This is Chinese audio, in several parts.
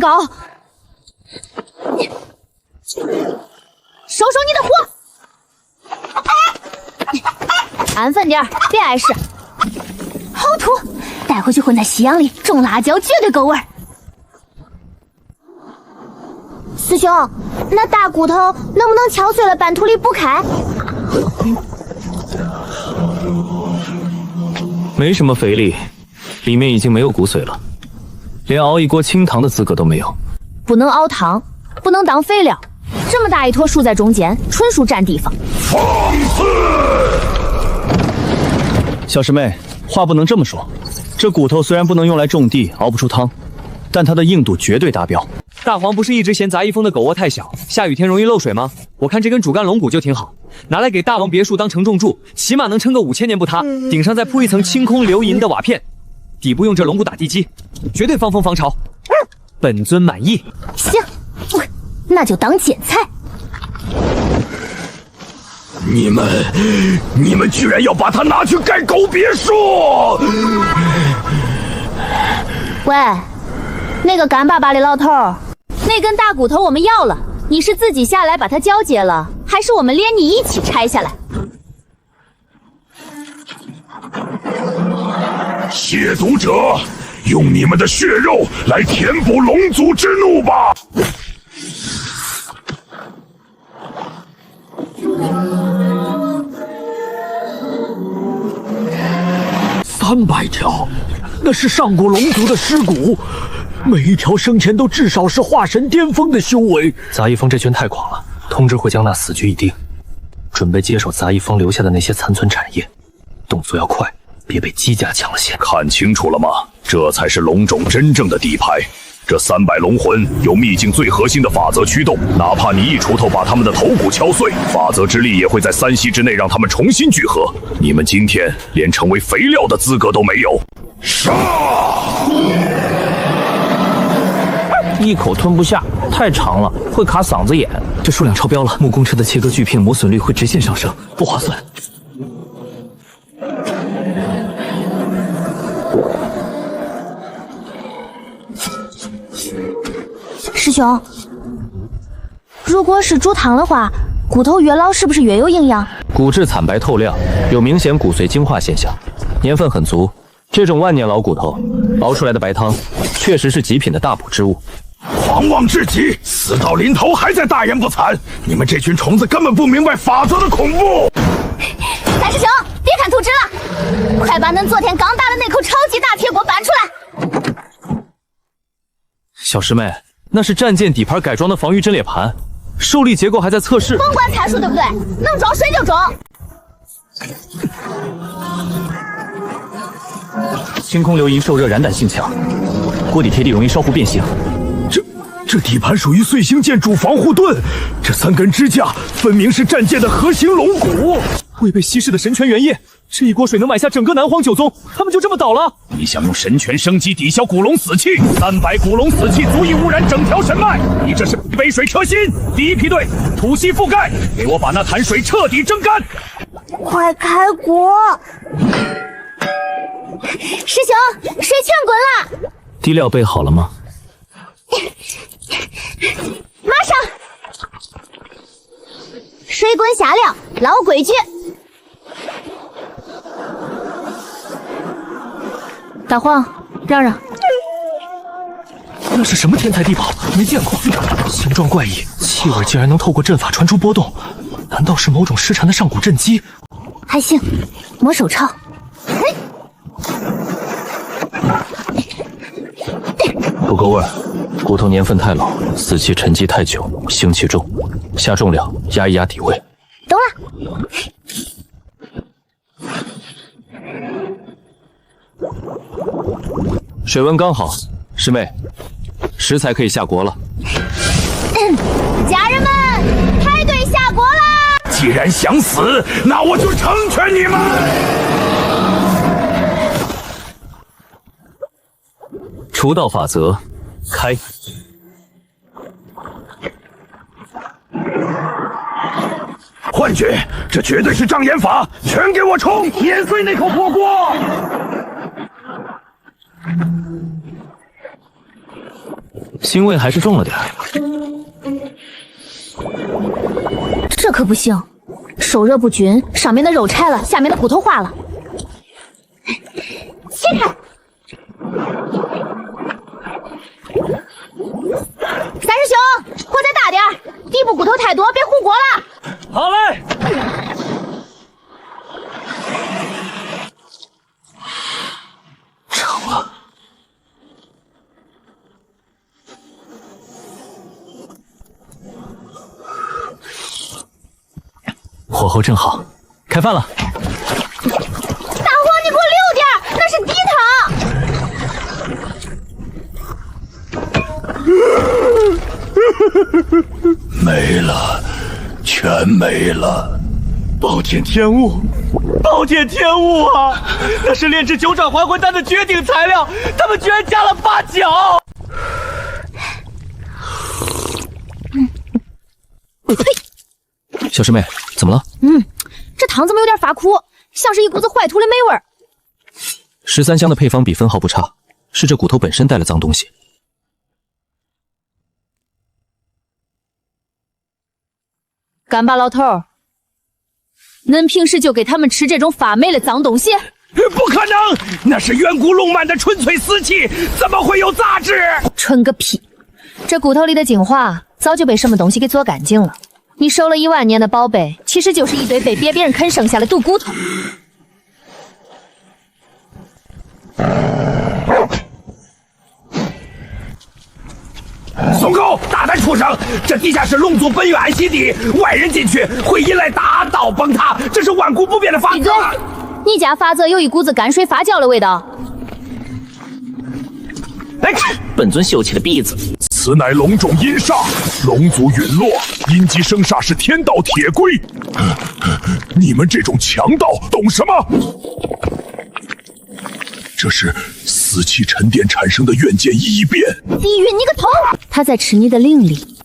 搞！收你的火！安分点，别碍事。好土，带回去混在夕阳里种辣椒，绝对够味儿。师兄，那大骨头能不能敲碎了搬土里补开？没什么肥力，里面已经没有骨髓了，连熬一锅清汤的资格都没有。不能熬汤，不能当肥料。这么大一坨竖在中间，纯属占地方。放肆！小师妹，话不能这么说。这骨头虽然不能用来种地，熬不出汤，但它的硬度绝对达标。大黄不是一直嫌杂役峰的狗窝太小，下雨天容易漏水吗？我看这根主干龙骨就挺好，拿来给大王别墅当承重柱，起码能撑个5000年不塌。顶上再铺一层清空流银的瓦片，底部用这龙骨打地基，绝对防风防潮。本尊满意。行，那就当剪菜。你们居然要把它拿去盖狗别墅！喂，那个干巴巴的老头，那根大骨头我们要了，你是自己下来把它交接了，还是我们连你一起拆下来？亵渎者，用你们的血肉来填补龙族之怒吧！300条，那是上古龙族的尸骨，每一条生前都至少是化神巅峰的修为。杂役峰这群太狂了，通知会将那死局已定，准备接手杂役峰留下的那些残存产业，动作要快，别被姬家抢了先。看清楚了吗？这才是龙种真正的底牌。这300龙魂由秘境最核心的法则驱动，哪怕你一锄头把他们的头骨敲碎，法则之力也会在3息之内让他们重新聚合。你们今天连成为肥料的资格都没有。杀！一口吞不下，太长了，会卡嗓子眼。这数量超标了，木工车的切割锯片磨损率会直线上升，不划算。师兄，如果是煮汤的话，骨头越老是不是越有营养？骨质惨白透亮，有明显骨髓精化现象，年份很足。这种万年老骨头熬出来的白汤，确实是极品的大补之物。狂妄至极，死到临头还在大言不惭！你们这群虫子根本不明白法则的恐怖！三师兄，别看图纸了，快把恁昨天刚打的那口超级大铁锅搬出来！小师妹，那是战舰底盘改装的防御阵列盘，受力结构还在测试。甭管参数对不对，能装水就装。清空流银受热燃弹性强，锅底贴地容易烧糊变形。这底盘属于碎星剑主防护盾，这3根支架分明是战舰的核心龙骨。未被稀释的神泉原液，这一锅水能买下整个南荒九宗，他们就这么倒了？你想用神泉生机抵消古龙死气？300古龙死气足以污染整条神脉，你这是杯水车薪！第一批队土稀覆盖，给我把那潭水彻底蒸干！快开锅！师兄，水全滚了。滴料备好了吗？马上！水滚下料，老规矩。大黄，让让。那是什么天才地宝？没见过，形状怪异，气味竟然能透过阵法传出波动，难道是某种失传的上古阵基？还行，魔手抄。不够味儿，骨头年份太老，死气沉积太久，腥气重，下重料压一压底味。懂了。水温刚好，师妹，食材可以下锅了。家人们，排队下锅啦！既然想死，那我就成全你们！除道法则，开！幻觉，这绝对是障眼法！全给我冲！碾碎那口破锅！腥味还是重了点。这可不行，手热不均，上面的肉拆了，下面的骨头化了。切开！三师兄，火再大点，底部骨头太多，别糊锅了。好嘞。成了。火候正好，开饭了。大黄，你给我溜点，那是低汤。没了，全没了！暴殄天物，暴殄天物啊！那是炼制九转还魂丹的绝顶材料，他们居然加了八角！小师妹，怎么了？这汤怎么有点发苦，像是一股子坏土的霉味儿。13香的配方比分毫不差，是这骨头本身带了脏东西。干巴老头儿，恁平时就给他们吃这种发霉的脏东西？不可能，那是远古龙脉的纯粹死气，怎么会有杂质？纯个屁！这骨头里的精华早就被什么东西给做干净了。你收了10000年的宝贝，其实就是一堆被别人啃剩下的毒骨头。松口！大胆畜生！这地下是龙族本源安息地，外人进去会引来大道崩塌，这是万古不变的法则。闭嘴！你家法则有一股子泔水发酵的味道。哎，本尊秀气的婢子。此乃龙种阴煞，龙族陨落，阴极生煞是天道铁规。你们这种强盗懂什么？这是死气沉淀产生的元件异变。地狱你个头！他在吃你的灵力，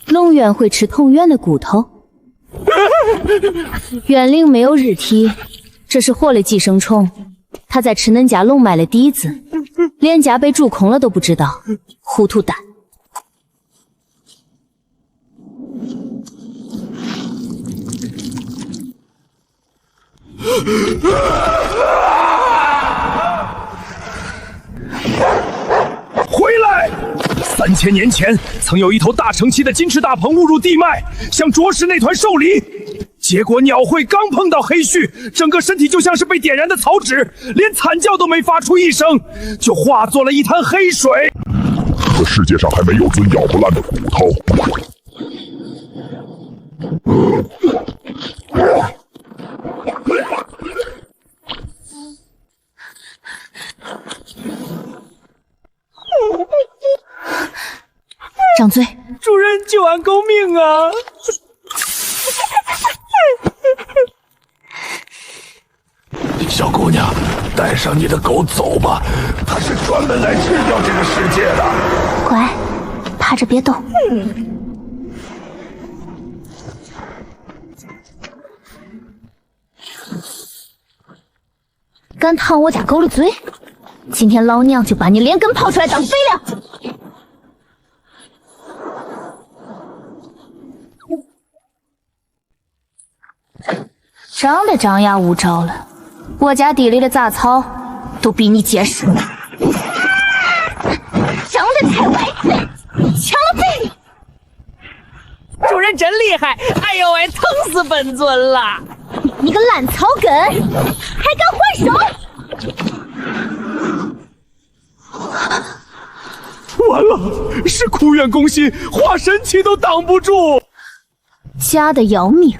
龙元会吃同源的骨头。元灵没有日体，这是活的寄生虫，他在吃恁家龙脉的底子，连家被蛀空了都不知道，糊涂蛋！回来！3000年前，曾有一头大成器的金翅大鹏误入地脉，想啄食那团兽梨。结果鸟喙刚碰到黑须，整个身体就像是被点燃的草纸，连惨叫都没发出一声，就化作了一滩黑水。这世界上还没有尊咬不烂的骨头。张嘴！主人救俺狗命啊！小姑娘，带上你的狗走吧，它是专门来吃掉这个世界的。乖，趴着别动。敢烫我家狗的嘴，今天老娘就把你连根刨出来当肥料！长得张牙舞爪了，我家地里的杂草都比你结实。长得太歪嘴，抢了贝里！主人真厉害！哎呦喂，疼死本尊了！你个烂草根，还敢还手！完了，是枯怨攻心，化神器都挡不住。假的要命！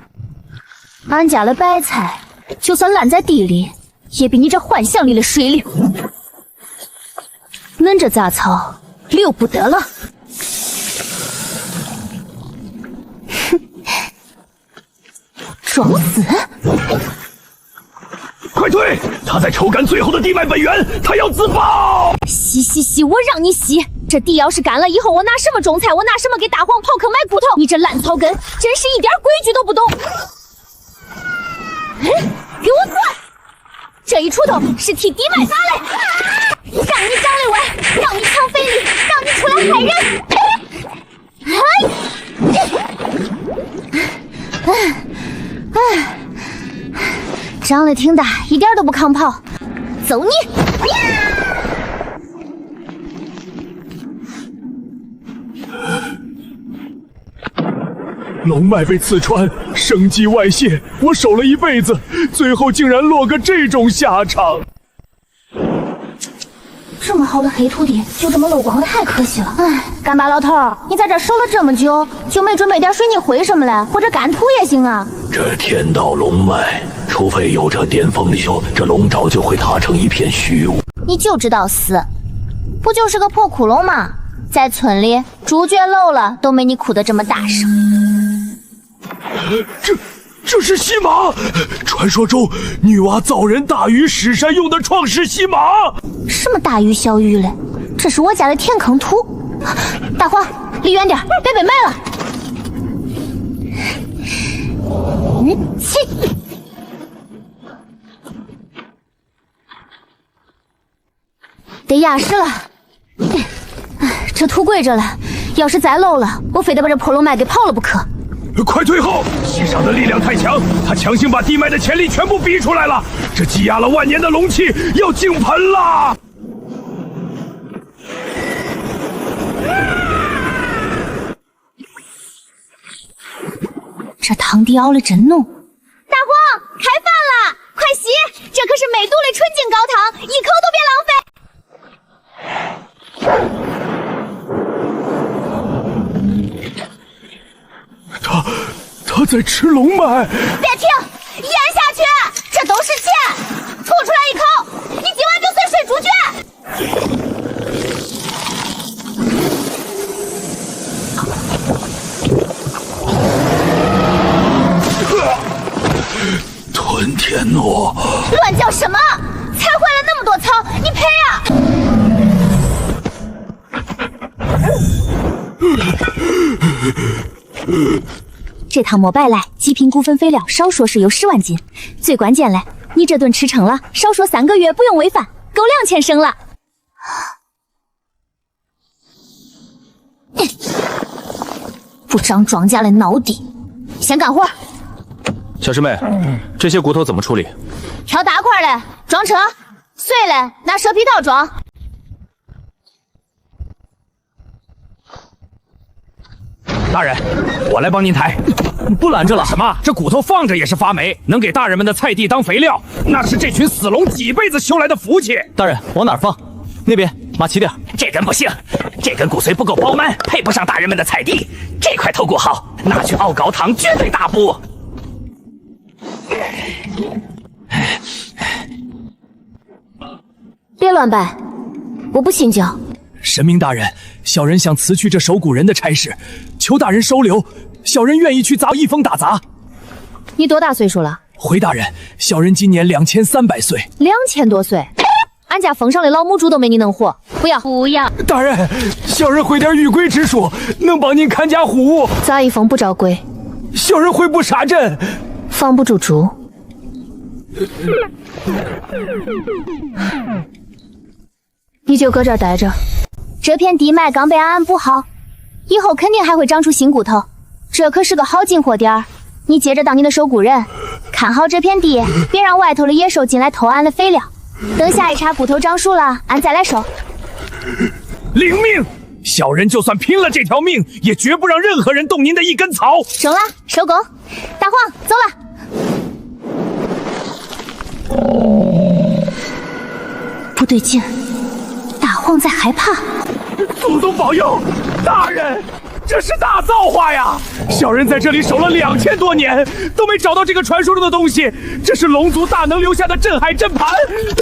俺家的白菜，就算烂在地里，也比你这幻象里的水流。恁这杂草留不得了。哼，装死！快退！他在抽干最后的地脉本源，他要自爆！洗，我让你洗！这地要是干了以后，我拿什么种菜？我拿什么给大黄刨坑买骨头？你这烂草根，真是一点规矩都不懂！给我滚！这一锄头是替地脉打的。让你张立文，让你抢非礼，让你出来害人！张力挺大，一点都不抗泡。走你！龙脉被刺穿，生机外泄，我守了一辈子，最后竟然落个这种下场。这么好的黑土地就这么漏光了，太可惜了。哎，干巴老头，你在这守了这么久，就没准备点水泥灰什么的，或者干土也行啊。这天道龙脉，除非有这巅峰流，这龙沼就会塌成一片虚无。你就知道死，不就是个破窟窿吗？在村里，主角漏了都没你哭得这么大声。这是西马，传说中女娲造人大禹石山用的创世西马。什么大禹小禹嘞？这是我家的填坑土。大黄，离远点，别被埋了。切！得压实了。这土跪着了，要是再漏了，我非得把这破龙脉给刨了不可。快退后！西上的力量太强，他强行把地脉的潜力全部逼出来了。这积压了万年的龙气要井喷了！这堂弟熬了真浓。大黄，开饭了，快洗！这可是美杜的纯净高汤，一口都别浪费。他在吃龙脉。别停，咽下去，这都是血，吐出来一口，你今晚就算睡猪屯天诺，乱叫什么？踩坏了那么多草，你赔啊！这趟没白来，极品股份肥料少说是有10万斤，最关键嘞，你这顿吃撑了，少说3个月不用喂饭，够2000升了。不长庄稼的孬地，先干活。小师妹，这些骨头怎么处理？挑大块的装车，碎了拿蛇皮套装。大人，我来帮您抬。不拦着了。什么？这骨头放着也是发霉，能给大人们的菜地当肥料，那是这群死龙几辈子修来的福气。大人，往哪儿放？那边，马齐点。这根不行，这根骨髓不够饱满，配不上大人们的菜地。这块头骨好，拿去熬高汤，绝对大补。别乱掰，我不信教。神明大人，小人想辞去这守古人的差事，求大人收留。小人愿意去砸一峰打砸。你多大岁数了？回大人，小人今年2300岁。2000多岁，俺家峰上的老母猪都没你能活。不要，不要！大人，小人会点御龟之术，能帮您看家护物。砸一峰不招龟，小人会布杀阵，防不住猪。你就搁这儿待着，这片地脉刚被俺补好，以后肯定还会长出新骨头。这可是个好进货点儿，你接着当你的守古人，看好这片地，别让外头的野兽进来偷俺的肥料。等下一茬骨头长熟了，俺再来收。领命！小人就算拼了这条命，也绝不让任何人动您的一根草。收了，收工。大黄，走了。不对劲，大黄在害怕。祖宗保佑，大人，这是大造化呀！小人在这里守了2000多年，都没找到这个传说中的东西。这是龙族大能留下的镇海阵盘。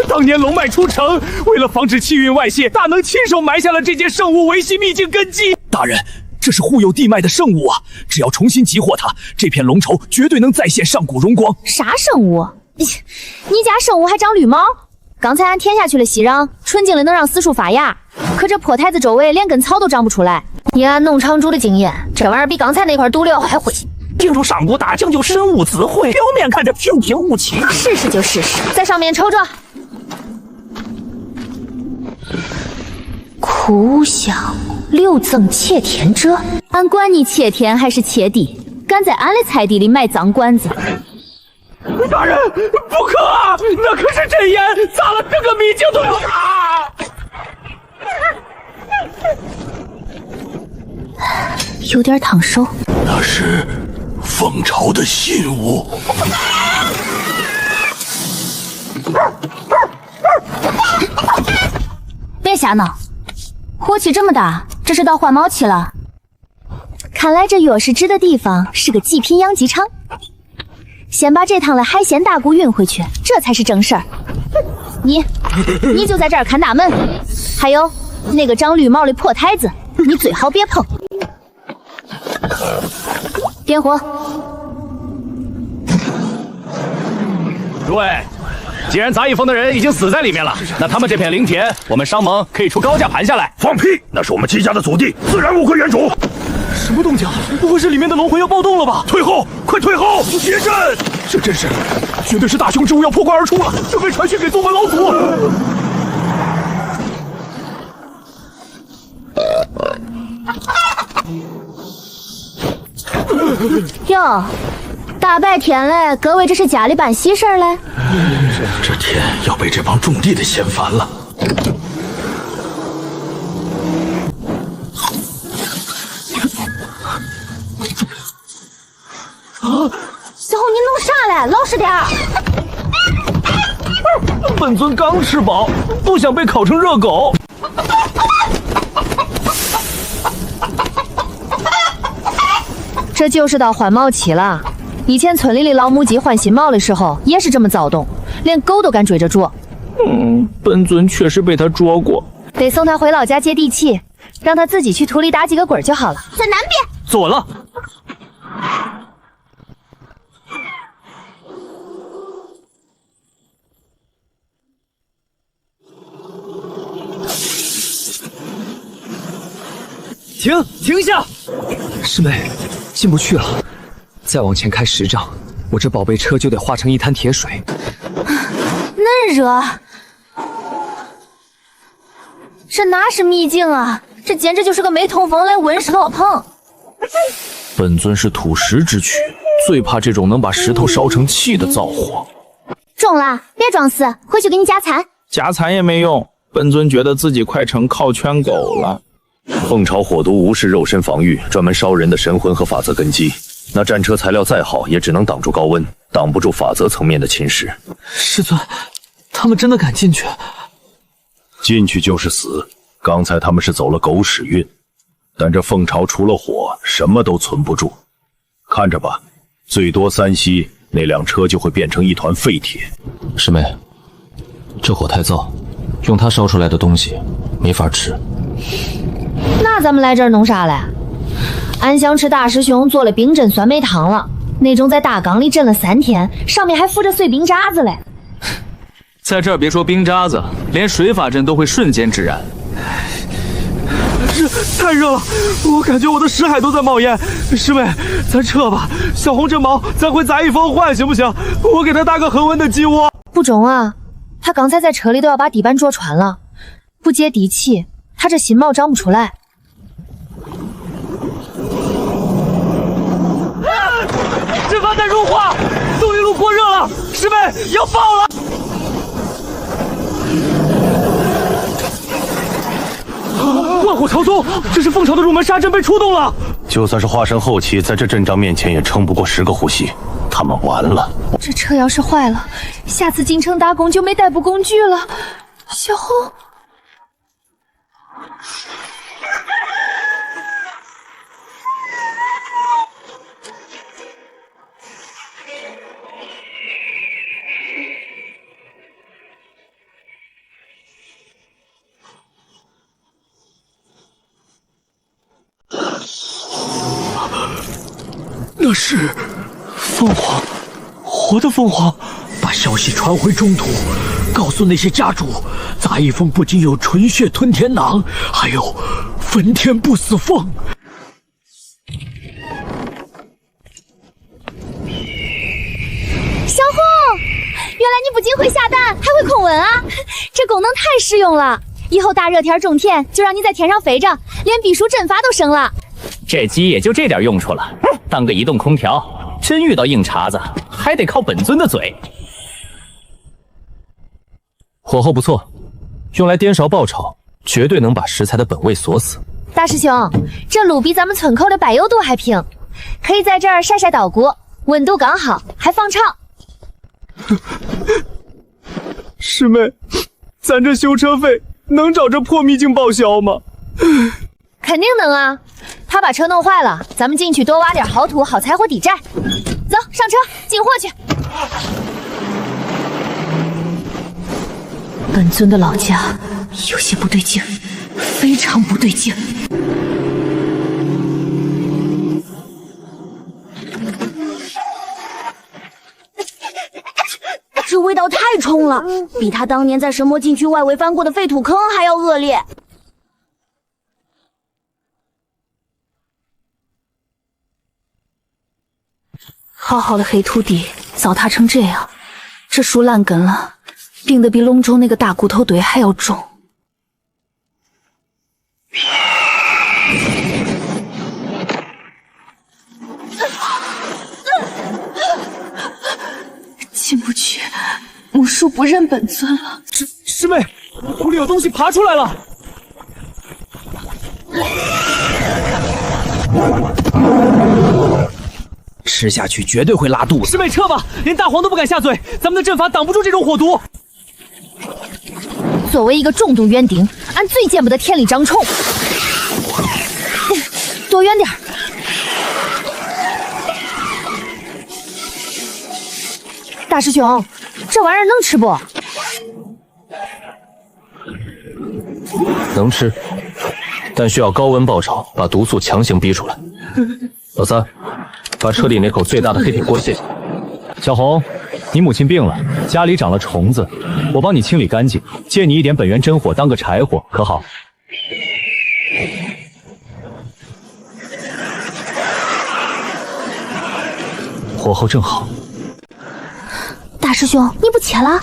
当年龙脉出城，为了防止气运外泄，大能亲手埋下了这件圣物维系秘境根基。大人，这是护佑地脉的圣物啊！只要重新集获它，这片龙畴绝对能再现上古荣光。啥圣物？你家圣物还长绿毛？刚才俺填下去了息壤，纯净的能让死树发芽，可这破台子周围连根草都长不出来。以俺农场主的经验，这玩意儿比刚才那块毒瘤还晦气。进入上古大将就神物自会，表面看着平平无奇，试试就试试，在上面瞅瞅。图想六赠妾田遮，俺管你妾田还是妾底，敢在俺的菜地里卖脏关子！大人，不可啊！那可是真言，砸了整个秘境都要打。有点烫手。那是凤朝的信物。别瞎闹，火气这么大，这是到换毛期了。看来这钥匙指的地方是个极品养鸡场。先把这趟的海鲜大骨运回去，这才是正事儿。你就在这儿看大门，还有那个长绿毛的破台子，你最好别碰。点火。诸位，既然杂役峰的人已经死在里面了，那他们这片灵田，我们商盟可以出高价盘下来。放屁！那是我们姬家的祖地，自然无愧原主。什么动静？不会是里面的龙魂要暴动了吧？退后！快退后！结阵！这真是，绝对是大凶之物要破关而出了，准备传讯给宗门老祖。哟，大白天嘞，各位这是家里办喜事嘞？这天要被这帮种地的嫌烦了。小红，你弄啥嘞？老实点儿。本尊刚吃饱，不想被烤成热狗。这就是到换毛期了。以前村里的老母鸡换新毛的时候也是这么躁动，连狗都敢追着啄。本尊确实被他啄过。得送他回老家接地气，让他自己去土里打几个滚就好了。在南边。坐稳了。停下！师妹，进不去了，再往前开10丈，我这宝贝车就得化成一滩铁水。恁热，这哪是秘境啊？这简直就是个没通风的温室箩棚。本尊是土石之躯，最怕这种能把石头烧成气的造火。中了，别装死，回去给你加餐。加餐也没用，本尊觉得自己快成烤全狗了。凤朝火毒无视肉身防御，专门烧人的神魂和法则根基。那战车材料再好，也只能挡住高温，挡不住法则层面的侵蚀。师尊，他们真的敢进去？进去就是死。刚才他们是走了狗屎运，但这凤朝除了火，什么都存不住。看着吧，最多3息，那辆车就会变成一团废铁。师妹，这火太燥，用它烧出来的东西没法吃。那咱们来这儿弄啥嘞？俺想吃大师兄做了冰镇酸梅汤了，那种在大缸里镇了3天，上面还附着碎冰渣子嘞。在这儿别说冰渣子，连水法阵都会瞬间致燃。太热了，我感觉我的识海都在冒烟。师妹，咱撤吧。小红这毛，咱回杂役峰换行不行？我给他搭个恒温的鸡窝。不中啊，他刚才在车里都要把底板啄穿了，不接地气，他这新毛长不出来。这饭在融化，动力路过热了，师妹要爆了！万火朝宗，这是凤朝的入门杀阵被触动了。就算是化神后期，在这阵仗面前也撑不过10个呼吸，他们完了。这车要是坏了，下次进城打工就没代步工具了。小红。那是凤凰，活的凤凰。把消息传回中土，告诉那些家主，杂役峰不仅有纯血吞天囊，还有焚天不死凤。小红，原来你不仅会下蛋，还会控温啊！这功能太实用了。以后大热天种田，就让你在天上飞着，连避暑阵法都生了。这鸡也就这点用处了，当个移动空调，真遇到硬茬子，还得靠本尊的嘴。火候不错，用来颠勺爆炒，绝对能把食材的本味锁死。大师兄，这卤比咱们村口的柏油肚还平，可以在这儿晒晒捣鼓，温度刚好，还防潮。师妹，咱这修车费能找这破秘境报销吗？肯定能啊！他把车弄坏了，咱们进去多挖点好土，好柴火抵债。走，上车进货去。本尊的老家有些不对劲，非常不对劲。这味道太冲了，比他当年在神魔禁区外围翻过的废土坑还要恶劣。好好的黑土地糟蹋成这样，这树烂根了，病得比龙州那个大骨头堆还要重。进不去，母树不认本尊了。师妹，土里有东西爬出来了。吃下去绝对会拉肚子。师妹撤吧，连大黄都不敢下嘴，咱们的阵法挡不住这种火毒。作为一个重度冤丁，俺最见不得天理长虫。躲远点儿。大师兄，这玩意儿能吃不？能吃，但需要高温爆炒，把毒素强行逼出来。老三，把车里那口最大的黑铁锅卸下。小红，你母亲病了，家里长了虫子，我帮你清理干净，借你一点本源真火当个柴火，可好？火候正好。大师兄，你不切了？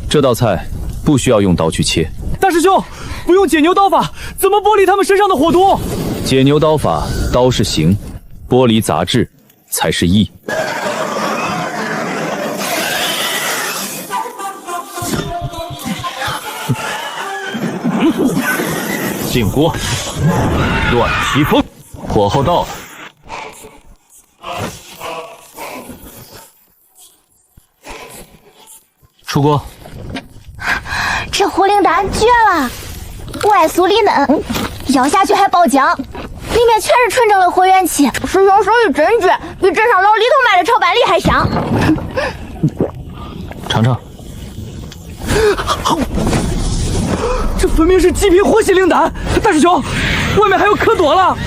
这道菜不需要用刀去切。大师兄，不用解牛刀法，怎么剥离他们身上的火毒？解牛刀法，刀是形，剥离杂质才是义。进锅，乱披风，火候到了。出锅。这活灵丹绝了，外酥里嫩，咬下去还爆浆，里面全是纯正的活元气。师兄手艺真绝，比镇上老李头卖的炒板栗还香。尝尝。这分明是极品活血灵丹，大师兄，外面还有可多了。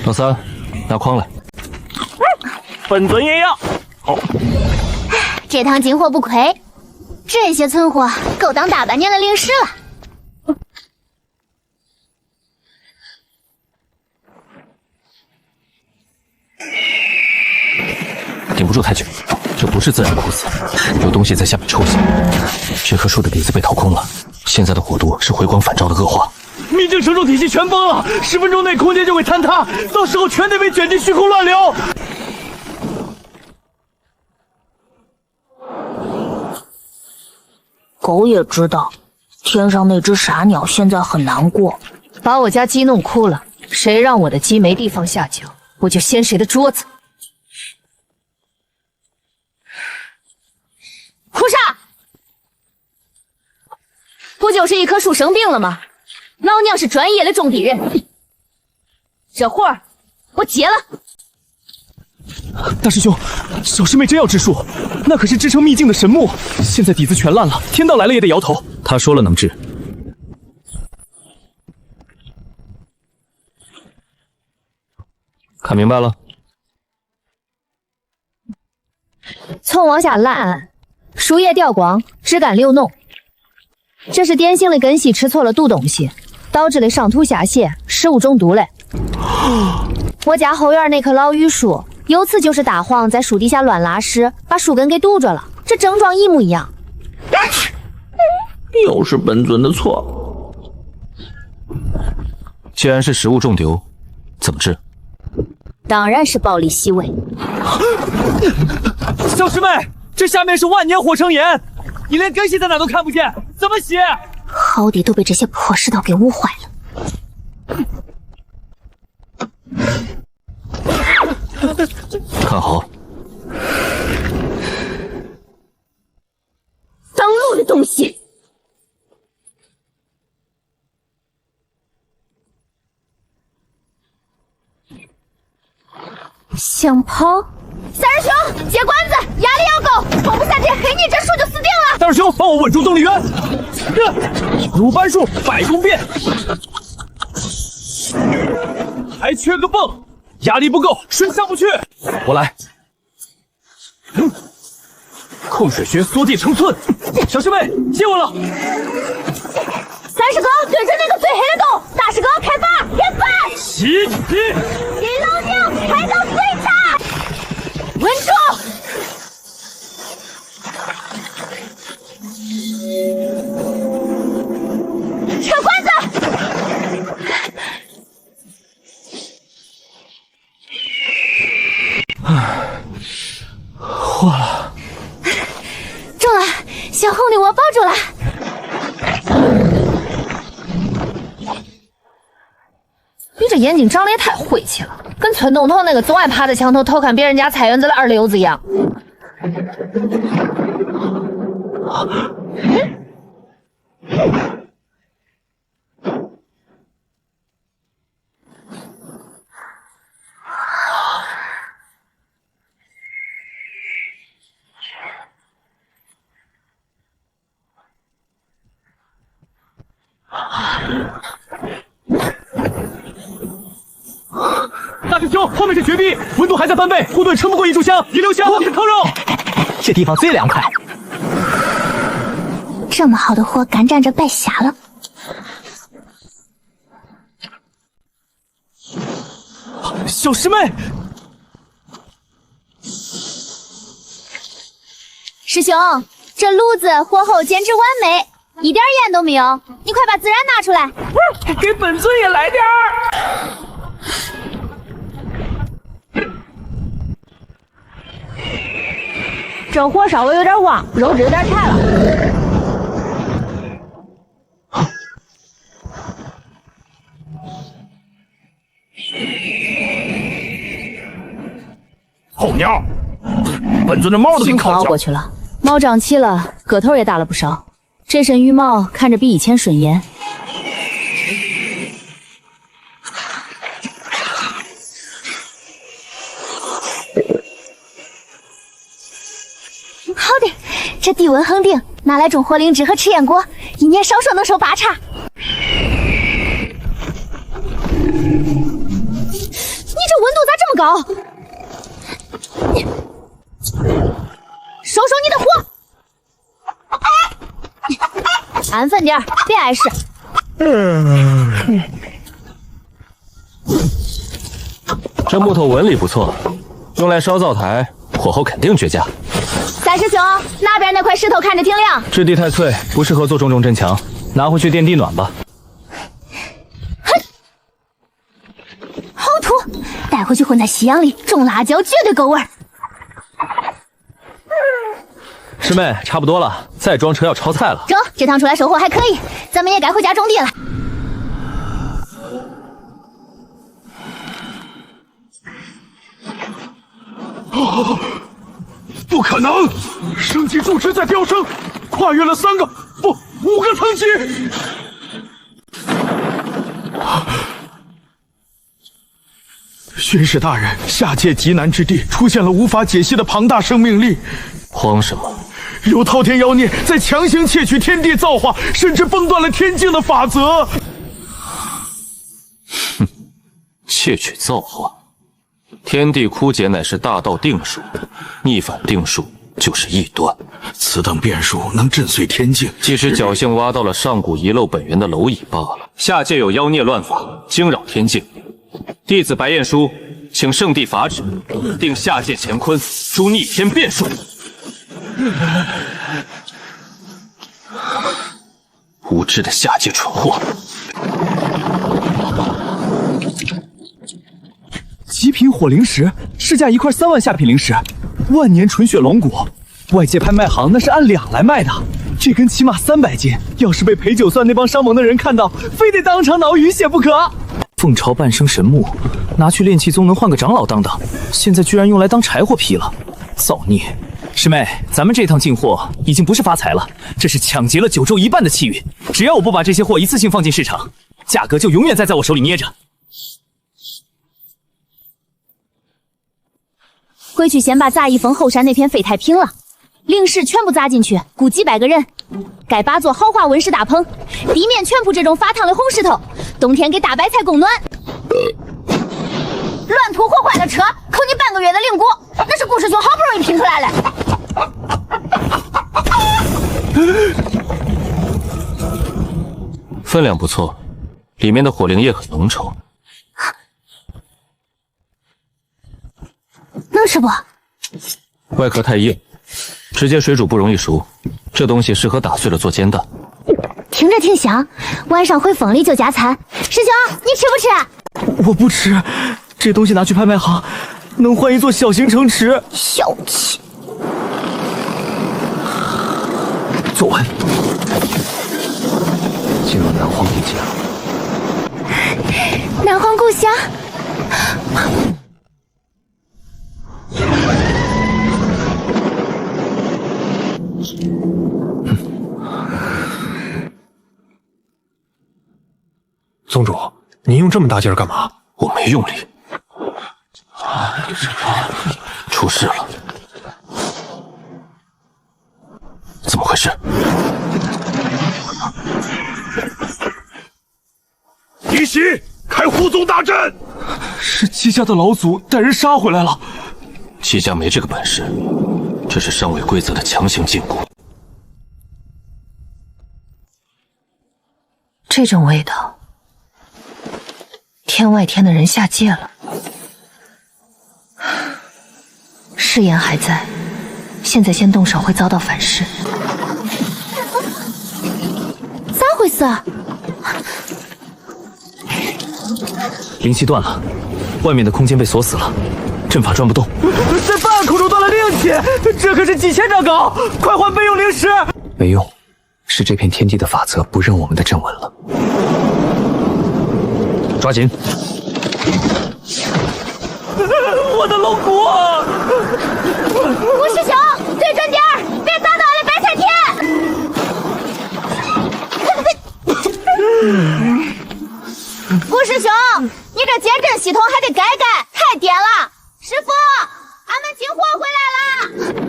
老三，拿筐来。本尊也要。好，这趟进货不亏。这些存货够当大半年的零食了。顶不住太久，这不是自然枯死，有东西在下面抽血。这棵树的底子被掏空了，现在的火毒是回光返照的恶化。秘境承重体系全崩了，10分钟内空间就会坍塌，到时候全得被卷进虚空乱流。狗也知道，天上那只傻鸟现在很难过，把我家鸡弄哭了。谁让我的鸡没地方下脚，我就掀谁的桌子。哭啥？不就是一棵树生病了吗？老娘是专业的种地人，这活儿我接了。大师兄，小师妹真要治术，那可是支撑秘境的神木，现在底子全烂了，天道来了也得摇头。他说了能治。看明白了？葱往下烂，树叶掉光，枝干流脓。这是典型的根系吃错了毒东西，导致的上吐下泻、食物中毒嘞。我家后院那棵老榆树，有次就是大黄在树底下乱拉屎，把树根给堵着了，这症状一模一样。又是本尊的错。既然是食物中毒，怎么治？当然是暴力吸胃。小师妹，这下面是万年火成岩，你连根系在哪都看不见，怎么洗？好歹都被这些破石头给污坏了。看好，当路的东西！想跑？三师兄，接管子，压力要够，冲不下去，黑泥这树就死定了。大师兄，帮我稳住动力源。鲁班术，百宫变，还缺个泵，压力不够，水上不去。我来。控水穴缩地成寸，小师妹接我了。三师哥对着那个最黑的洞，大师哥开发，开发，起！给老娘开到最差，稳住！扯罐子！化了，中了，小红女我抱住了。你这眼睛长得也太晦气了，跟村东头那个总爱趴在墙头偷看别人家菜园子的二流子一样。大师兄，后面是绝壁，温度还在翻倍，护盾撑不过一炷香，一溜香，是烤肉。这地方最凉快。这么好的货，敢占着败瞎了。小师妹，师兄，这炉子火候简直完美，一点烟都没有。你快把孜然拿出来。给本尊也来点儿。这火烧的有点旺，肉质有点柴了。后娘，本尊的毛都给烤熬过去了，毛长齐了，个头也大了不少。这身羽毛看着比以前顺眼。好的，这地温恒定，拿来种火灵芝和赤焰果，一年少说能收8茬。你这温度咋这么高？收收你的火！安分点儿，别碍事。这木头纹理不错，用来烧灶台，火候肯定绝佳。三师兄，那边那块石头看着挺亮，质地太脆，不适合做重镇墙，拿回去垫地暖吧。好土，带回去混在夕阳里种辣椒，绝对够味儿。师妹，差不多了，再装车要抄菜了。中，这趟出来收获还可以，咱们也该回家种地了。不可能！升级数值在飙升，跨越了3个不5个层级。巡视大人，下界极难之地出现了无法解析的庞大生命力。慌什么？有滔天妖孽在强行窃取天地造化，甚至崩断了天境的法则。哼，窃取造化。天地枯竭乃是大道定数，逆反定数就是异端。此等变数能震碎天境，即使侥幸挖到了上古遗漏本源的蝼蚁罢了。下界有妖孽乱法，惊扰天境。弟子白彦书请圣地法旨，定下界乾坤，诛逆天变数。无知的下界蠢货！极品火灵石，市价1块3万下品灵石，万年纯血龙骨，外界拍卖行那是按两来卖的，这根起码300斤，要是被陪酒算那帮商盟的人看到，非得当场脑淤血不可。凤朝半生神木，拿去炼气宗能换个长老当当，现在居然用来当柴火劈了，造孽！师妹，咱们这趟进货已经不是发财了，这是抢劫了九州一半的气运。只要我不把这些货一次性放进市场，价格就永远在我手里捏着。回去先把杂役峰后山那片废胎拼了，灵石全部砸进去，雇几百个人，盖8座豪华温室大棚，地面全铺这种发烫的红石头，冬天给大白菜供暖。乱涂火坏的车，扣你半个月的灵骨，那是顾师兄好不容易拼出来的。分量不错，里面的火灵液很浓稠。能吃不？外壳太硬，直接水煮不容易熟。这东西适合打碎了做煎蛋。听着挺香，晚上回风里就加餐。师兄，你吃不吃？我不吃，这东西拿去拍卖行，能换一座小型城池。小气。坐稳。进入南荒地界。南荒故乡。宗主，您用这么大劲儿干嘛？我没用力。出事了！怎么回事？一袭，开护宗大阵！是姬家的老祖带人杀回来了。姬家没这个本事，这是尚未规则的强行禁锢。这种味道，天外天的人下界了。誓言还在，现在先动手会遭到反噬。咋回事？灵气断了，外面的空间被锁死了，阵法转不动。在半空中断了灵气，这可是几千丈高！快换备用灵石！没用，是这片天地的法则不认我们的正文了。抓紧！我的龙骨！吴师兄，对准点儿，别砸到俺的白菜田！顾师兄，你这减震系统还得改改，太颠了。师傅，俺们进货回来了。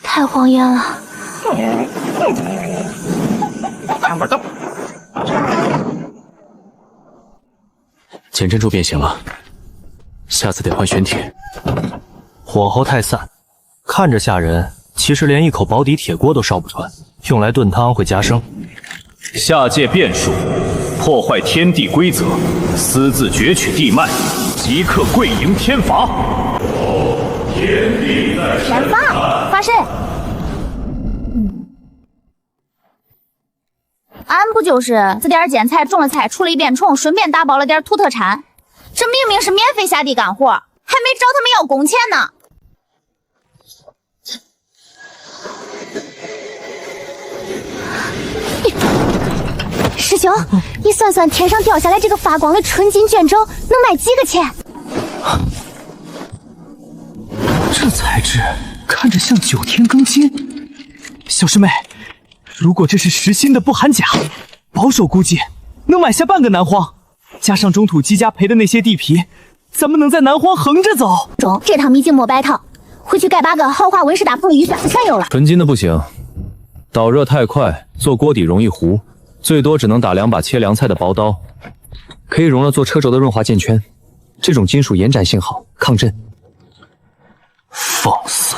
太晃眼了。看不动。减震住变形了，下次得换玄铁。火候太散，看着吓人，其实连一口保底铁锅都烧不穿，用来炖汤会加生。下界变数，破坏天地规则，私自攫取地脉，即刻跪迎天罚。天罚发誓。俺不就是这点捡菜种了菜，除了一遍虫，顺便打包了点土特产。这明明是免费下地干活，还没找他们要工钱呢。师兄，你算算天上掉下来这个发光的纯金卷轴能卖几个钱？这材质看着像9天更金。小师妹，如果这是实心的不含钾，保守估计能买下半个南荒，加上中土姬家赔的那些地皮，咱们能在南荒横着走。这趟秘境莫白掏，回去盖8个豪华温室大棚的预算全有了。纯金的不行，导热太快，做锅底容易糊，最多只能打2把切凉菜的薄刀，可以容了做车轴的润滑键圈。这种金属延展性好，抗震。放肆！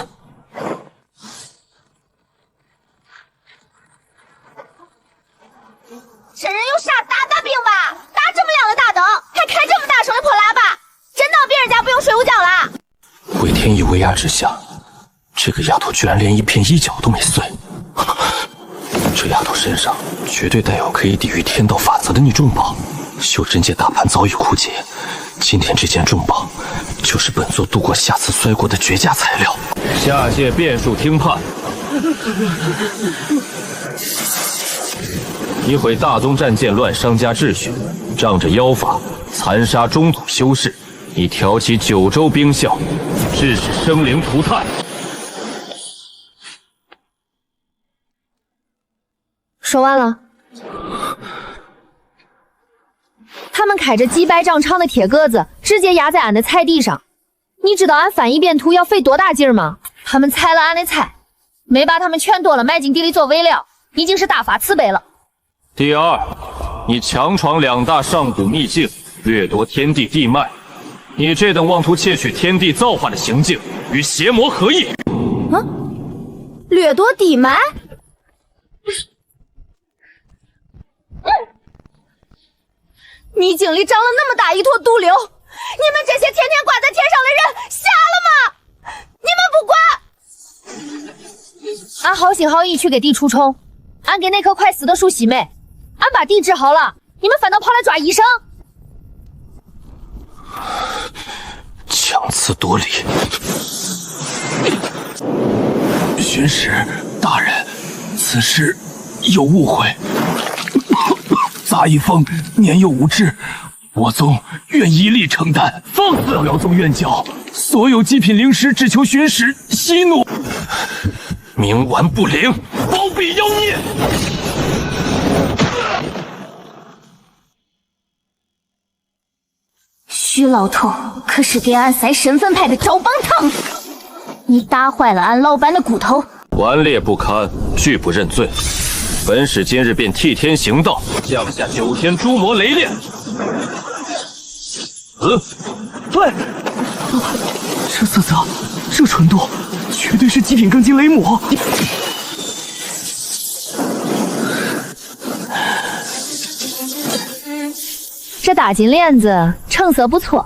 天意威压之下，这个丫头居然连一片衣角都没碎。这丫头身上绝对带有可以抵御天道法则的逆重宝，修真界大盘早已枯竭，今天这件重宝就是本座度过下次摔过的绝佳材料。下界变数听判。你毁大宗战舰，乱商家秩序，仗着妖法残杀中土修士，你挑起9州兵校，致使生灵涂炭。说完了。他们开着击败张昌的铁鸽子，直接压在俺的菜地上。你知道俺翻一遍图要费多大劲儿吗？他们采了俺的菜，没把他们全剁了埋进地里做肥料，已经是大发慈悲了。第二，你强闯2大上古秘境，掠夺天地地脉，你这等妄图窃取天地造化的行径，与邪魔合意。掠夺地脉？秘境里长了那么大一坨毒瘤，你们这些天天挂在天上的人瞎了吗？你们不管！俺好心好意去给地除虫，俺给那棵快死的树洗霉，俺把地治好了，你们反倒跑来抓医生，强词夺理。巡使大人，此事有误会。杂役风年幼无知，我宗愿一力承担。放肆！瑶宗愿教，所有祭品灵石只求巡使息怒。冥顽不灵，包庇妖孽！徐老头可是给俺塞身份派的赵帮汤，你打坏了俺老板的骨头，顽劣不堪，拒不认罪。本使今日便替天行道，降下9天诛魔雷炼。对，这色泽，这纯度，绝对是极品庚金雷母。这大金链子成色不错。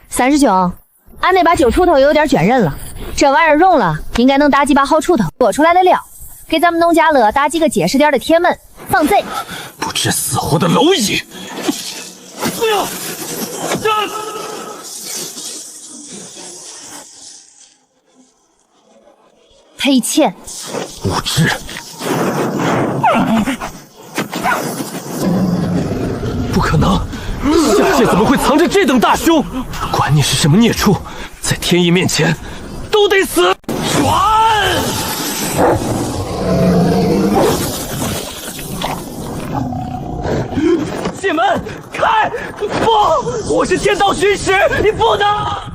三师兄，俺那把旧锄头有点卷刃了，这玩意儿用了应该能打几把好锄头，做出来的料给咱们农家乐打几个结实点的铁门，防贼。不知死活的蝼蚁！不要！赔钱！无知！不可能！下界怎么会藏着这等大凶？管你是什么孽畜，在天意面前都得死！传！进门！开！不！我是天道巡使，你不能！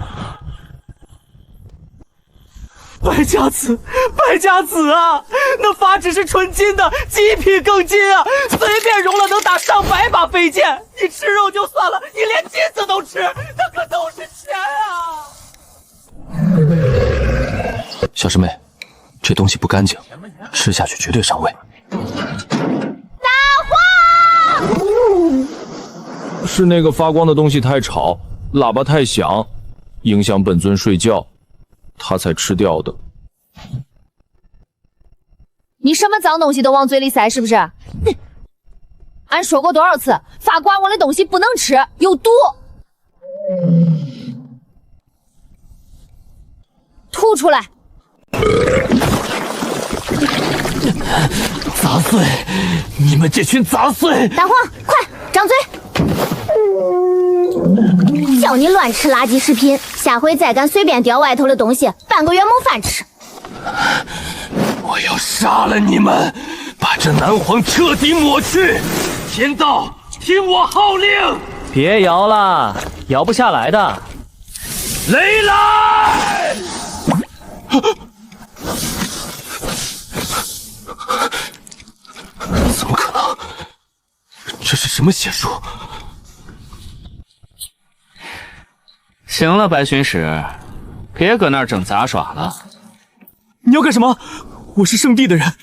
败家子，败家子啊！那法旨是纯金的，极品庚金啊！随便容了能打上百把飞剑。你吃肉就算了，你连金子都吃，那可都是钱啊！小师妹，这东西不干净，吃下去绝对伤胃。大黄！是那个发光的东西太吵，喇叭太响，影响本尊睡觉，他才吃掉的。你什么脏东西都往嘴里塞是不是？哼！俺说过多少次，发光光的东西不能吃，有毒。吐出来！杂碎！你们这群杂碎！大黄，快张嘴！叫你乱吃垃圾食品，下回再敢随便叼外头的东西，半个月没饭吃。我要杀了你们，把这南皇彻底抹去！天道，听我号令！别摇了，摇不下来的。雷来！怎么可能？这是什么邪术？行了，白巡使，别搁那儿整杂耍了。你要干什么？我是圣地的人，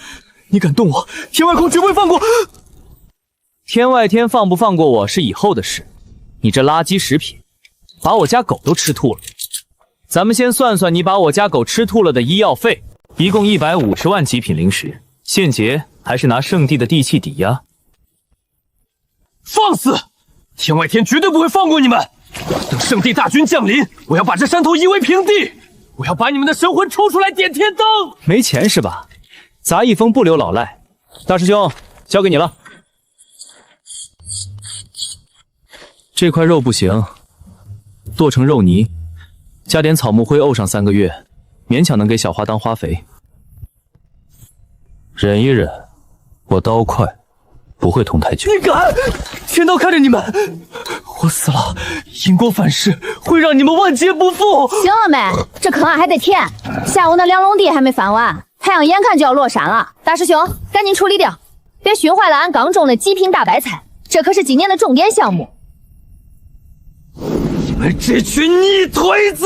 你敢动我，天外空绝不会放过。天外天放不放过我是以后的事。你这垃圾食品，把我家狗都吃吐了。咱们先算算你把我家狗吃吐了的医药费，一共150万极品灵石，现结还是拿圣地的地契抵押？放肆！天外天绝对不会放过你们！等圣地大军降临，我要把这山头夷为平地！我要把你们的神魂抽出来点天灯！没钱是吧？杂役风不留老赖，大师兄，交给你了。这块肉不行，剁成肉泥，加点草木灰沤上3个月，勉强能给小花当花肥。忍一忍，我刀快，不会痛太久。你敢！天刀看着你们，我死了，因果反噬会让你们万劫不复。行了没？这坑啊还得填，下午那梁龙地还没翻完，太阳眼看就要落山了。大师兄，赶紧处理掉，别熏坏了俺缸种的极品大白菜，这可是今年的重点项目。你们这群逆推子！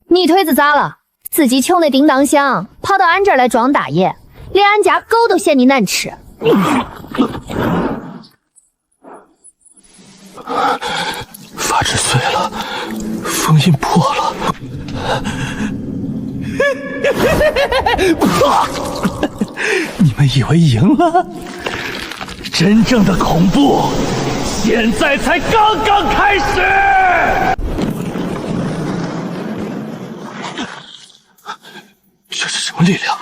逆推子咋了？自己穷的叮当响，跑到俺这儿来装大爷，连俺家狗都嫌你难吃。发质碎了，封印破了。你们以为赢了？真正的恐怖现在才刚刚开始！这是什么力量？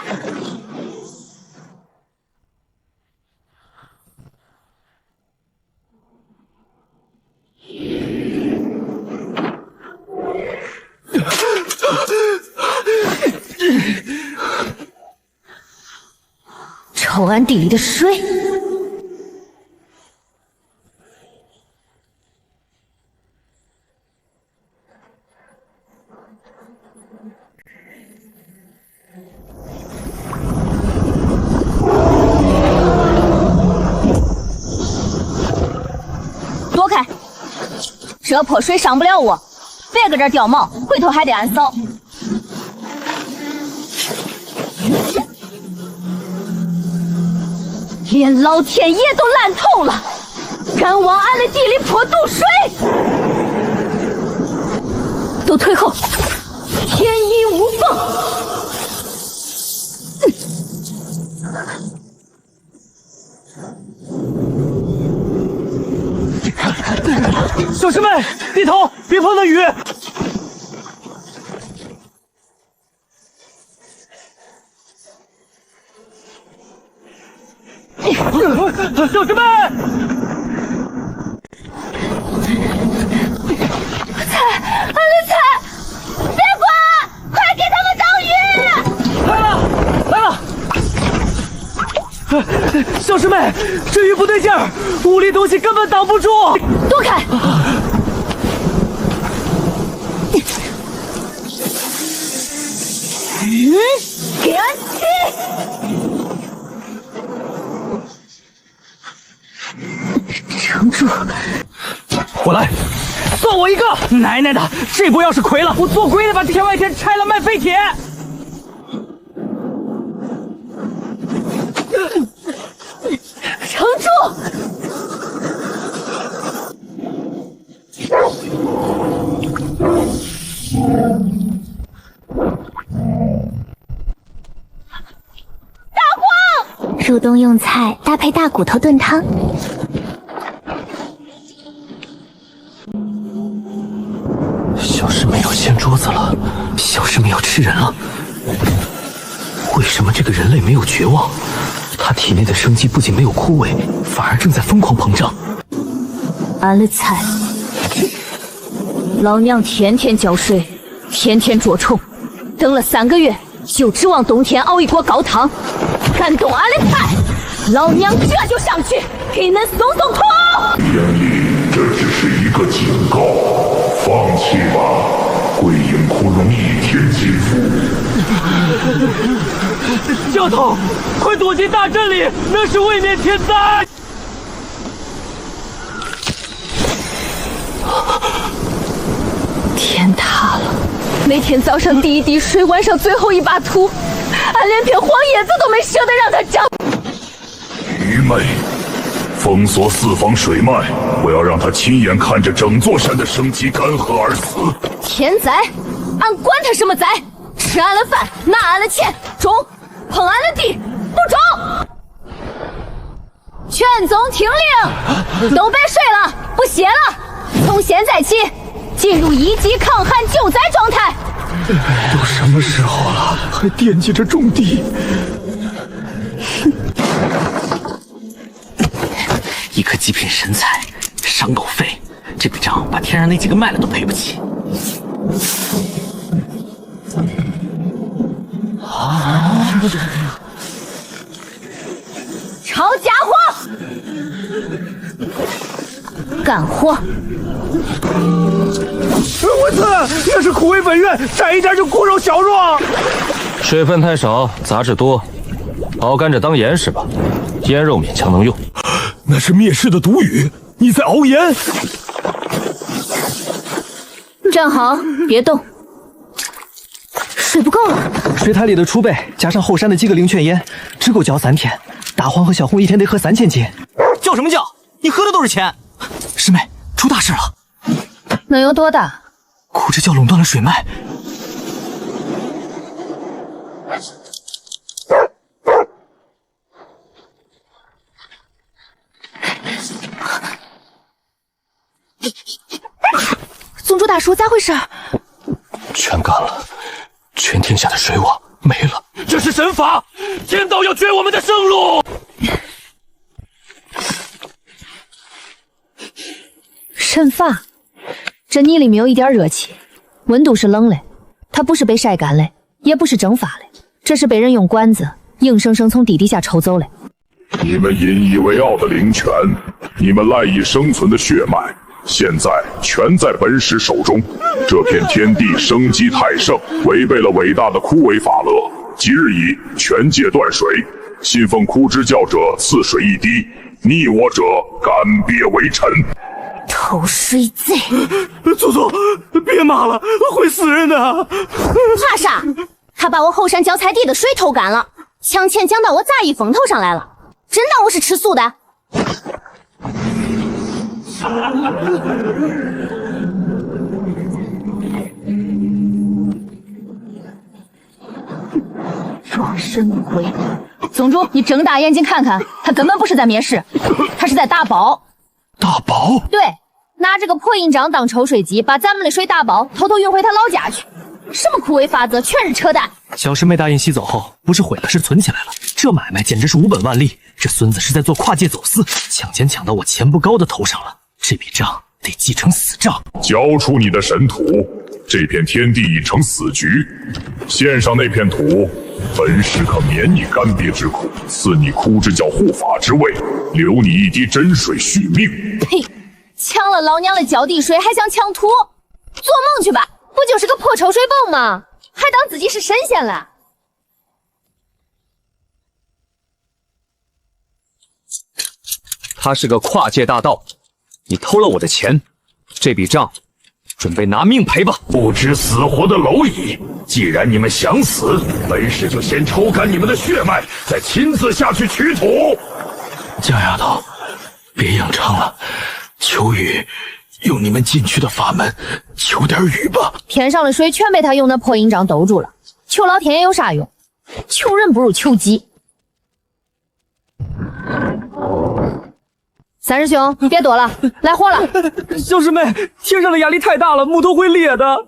抽俺地里的水！躲开！这泼水伤不了我，别搁这掉毛，回头还得俺扫。连老天爷都烂透了，敢往俺的地里泼毒水！都退后，天衣无缝！小师妹，低头，别碰那雨。小师妹，俺的菜，别管，快给他们挡雨！来了！小师妹，这雨不对劲儿，屋里东西根本挡不住。躲开！给俺起！城主，我来，算我一个！奶奶的，这波要是亏了，我做鬼也把天外天拆了卖废铁！城主！大黄，入冬用菜搭配大骨头炖汤。小师妹要掀桌子了，小师妹要吃人了。为什么这个人类没有绝望？他体内的生机不仅没有枯萎，反而正在疯狂膨胀。俺的菜，老娘天天浇水，天天捉虫，等了3个月，就指望冬天熬一锅高汤。敢动俺的菜，老娘这就上去给恁松松头！天意，这只是一个警告，放弃吧，鬼影窟窿一天尽付。教头，快躲进大阵里，那是未免天灾！天塌了！每天早上第一滴水，晚上最后一把土，俺连片黄叶子都没舍得让它长。愚昧，封锁四方水脉，我要让他亲眼看着整座山的生机干涸而死。田宅，俺管他什么宅，吃俺的饭，拿俺的钱，中，碰俺的地，不中。全宗听令，都别睡了，不歇了，从现在起进入1级抗旱救灾状态。都什么时候了，还惦记着种地？一颗极品神材，伤狗费。这笔账把天上那几个卖了都赔不起。抄家伙，干活。我操，那是苦味本源，沾一点就骨肉小弱。水分太少，杂质多，熬干着当盐食吧，腌肉勉强能用。那是灭世的毒语，你在熬盐？站好，别动。水不够了，水潭里的储备加上后山的几个灵泉烟，只够浇3天。大黄和小红一天得喝3000斤。叫什么叫？你喝的都是钱。师妹，出大事了！能有多大？哭着叫垄断了水脉。宗主大叔，咋回事？全干了，全天下的水网没了。这是神法，天道要绝我们的生路。神法，这泥里没有一点热气，温度是冷的，它不是被晒干的，也不是蒸发的，这是被人用管子硬生生从地底下抽走的。你们引以为傲的灵泉，你们赖以生存的血脉，现在全在本使手中。这片天地生机太盛，违背了伟大的枯萎法乐。即日以全界断水，信奉枯之教者赐水一滴，逆我者干鳖为臣。偷水贼！祖宗，别骂了，会死人的！怕啥？他把我后山浇菜地的水偷干了，抢钱抢到我杂役风头上来了，真当我是吃素的？装神鬼！宗主，你睁大眼睛看看，他根本不是在灭世，他是在打包。大宝？对，拿这个破印章当抽水机，把咱们的水打包，偷偷运回他老家去。什么枯萎法则，全是扯淡。小师妹答应吸走后，不是毁了，是存起来了。这买卖简直是无本万利，这孙子是在做跨界走私，抢钱抢到我钱不高的头上了，这笔账得记成死账。交出你的神土，这片天地已成死局。献上那片土，本使可免你干鳖之苦，赐你枯之教护法之位，留你一滴真水续命。呸！抢了老娘的浇地水，还想抢土？做梦去吧！不就是个破抽水泵吗？还当自己是神仙了？他是个跨界大盗，你偷了我的钱，这笔账准备拿命赔吧！不知死活的蝼蚁！既然你们想死，本使就先抽干你们的血脉，再亲自下去取土。江丫头，别硬撑了，求雨，用你们禁区的法门求点雨吧。天上的水全被他用那破印章兜住了，求老天爷有啥用？求人不如求己。三师兄，别躲了，来活了！小师妹，天上的压力太大了，木头会裂的。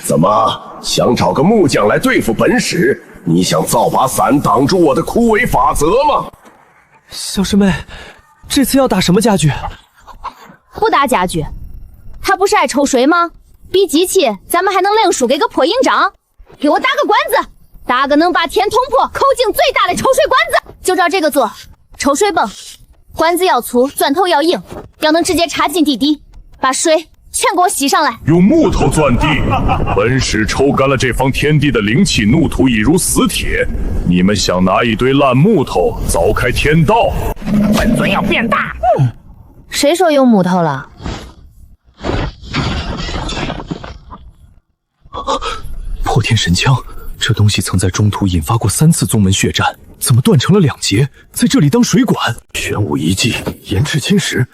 怎么想找个木匠来对付本使？你想造把伞挡住我的枯萎法则吗？小师妹，这次要打什么家具？不打家具，他不是爱抽水吗？比机器，咱们还能另输给个破印章？给我打个关子，打个能把天捅破、口径最大的抽水管子，就照这个做。抽水泵，管子要粗，钻头要硬，要能直接插进地底，把水全给我吸上来。用木头钻地，本使抽干了这方天地的灵气，怒土已如死铁。你们想拿一堆烂木头凿开天道？本尊要变大。谁说用木头了？破天神枪，这东西曾在中途引发过3次宗门血战，怎么断成了2截，在这里当水管？玄武遗迹、岩赤青石，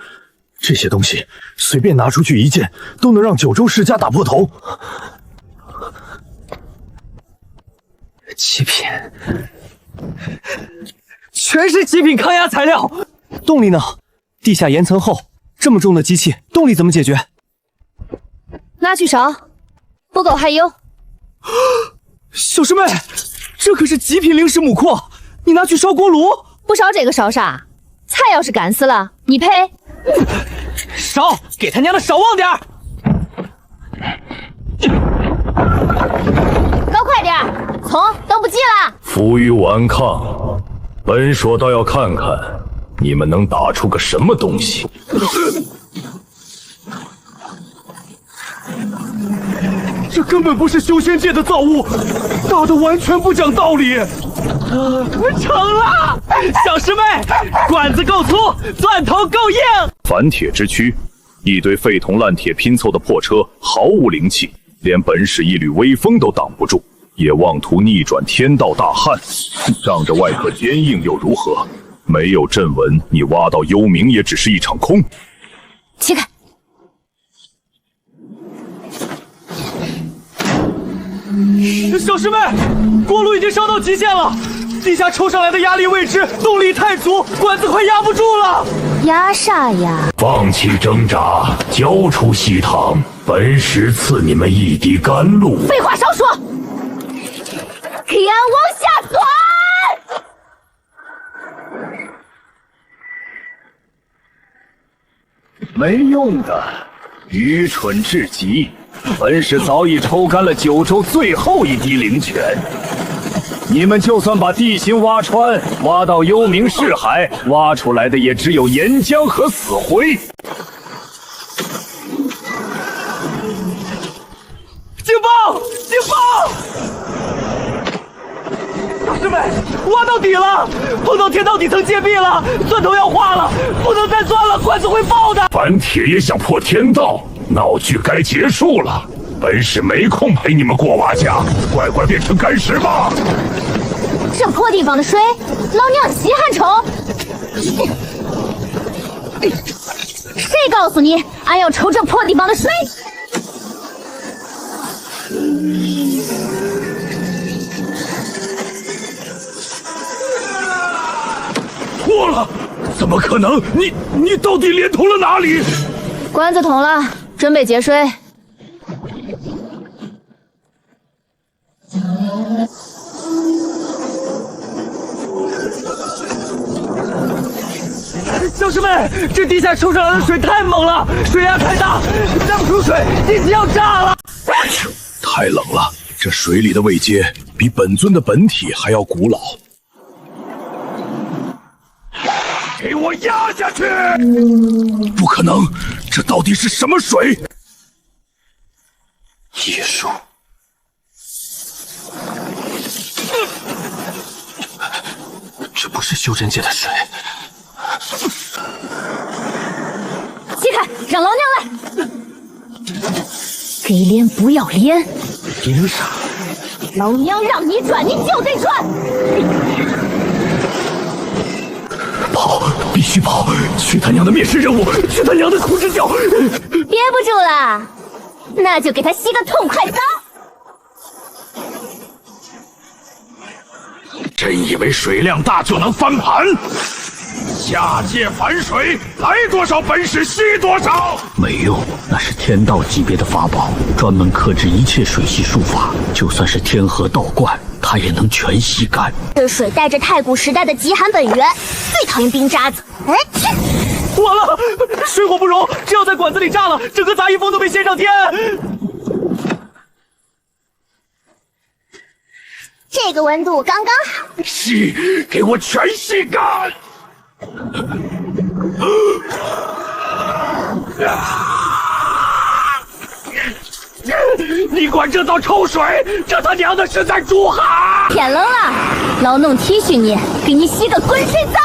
这些东西随便拿出去一件，都能让九州世家打破头。极品，全是极品抗压材料。动力呢？地下岩层厚，这么重的机器，动力怎么解决？拿去烧，不够还有。小师妹，这可是极品灵石母矿，你拿去烧锅炉？不烧这个烧啥？菜要是干死了，你赔。烧，给他娘的少忘点儿！搞快点，葱等不及了。负隅顽抗，本所倒要看看你们能打出个什么东西。这根本不是修仙界的造物，打得完全不讲道理。成了，小师妹，管子够粗，钻头够硬。反铁之躯，一堆废铜烂铁拼凑的破车，毫无灵气，连本使一缕微风都挡不住，也妄图逆转天道大旱。仗着外壳坚硬又如何？没有阵纹，你挖到幽冥也只是一场空。起开！小师妹，锅炉已经烧到极限了，地下抽上来的压力未知，动力太足，管子快压不住了。压啥呀？放弃挣扎，交出西堂，本使赐你们一滴甘露。废话少说，给俺往下钻！没用的，愚蠢至极。本使早已抽干了九州最后一滴灵泉，你们就算把地心挖穿，挖到幽冥市海，挖出来的也只有岩浆和死灰。警报！警报！师妹，挖到底了，碰到天道底层戒壁了，钻头要化了，不能再钻了，管子会爆的。反铁也想破天道，闹剧该结束了。本使没空陪你们过瓦甲，乖乖变成干尸吧。这破地方的水，老娘稀罕抽。谁告诉你，俺要抽这破地方的水？错了，怎么可能？你到底连通了哪里？管子通了，准备接水。小师妹，这地下抽上来的水太猛了，水压太大，再不出水，地基要炸了。太冷了，这水里的位阶比本尊的本体还要古老。给我压下去！不可能，这到底是什么水？艺术。这不是修真界的水。起开，让老娘来！给脸不要脸！脸啥？老娘让你转，你就得转！跑，必须跑！去他娘的灭世任务！去他娘的苦之教！憋不住了，那就给他洗个痛快澡！真以为水量大就能翻盘？下界反水，来多少本使吸多少。没用，那是天道级别的法宝，专门克制一切水系术法，就算是天河道观，它也能全吸干。这水带着太古时代的极寒本源，最讨厌冰渣子。哎，完了，水火不容，只要在管子里炸了，整个杂衣峰都被掀上天。这个温度刚刚好。吸，给我全吸干！你管这叫抽水？这他娘的是在煮蛤！天冷了，老农体恤你，给你洗个滚水澡。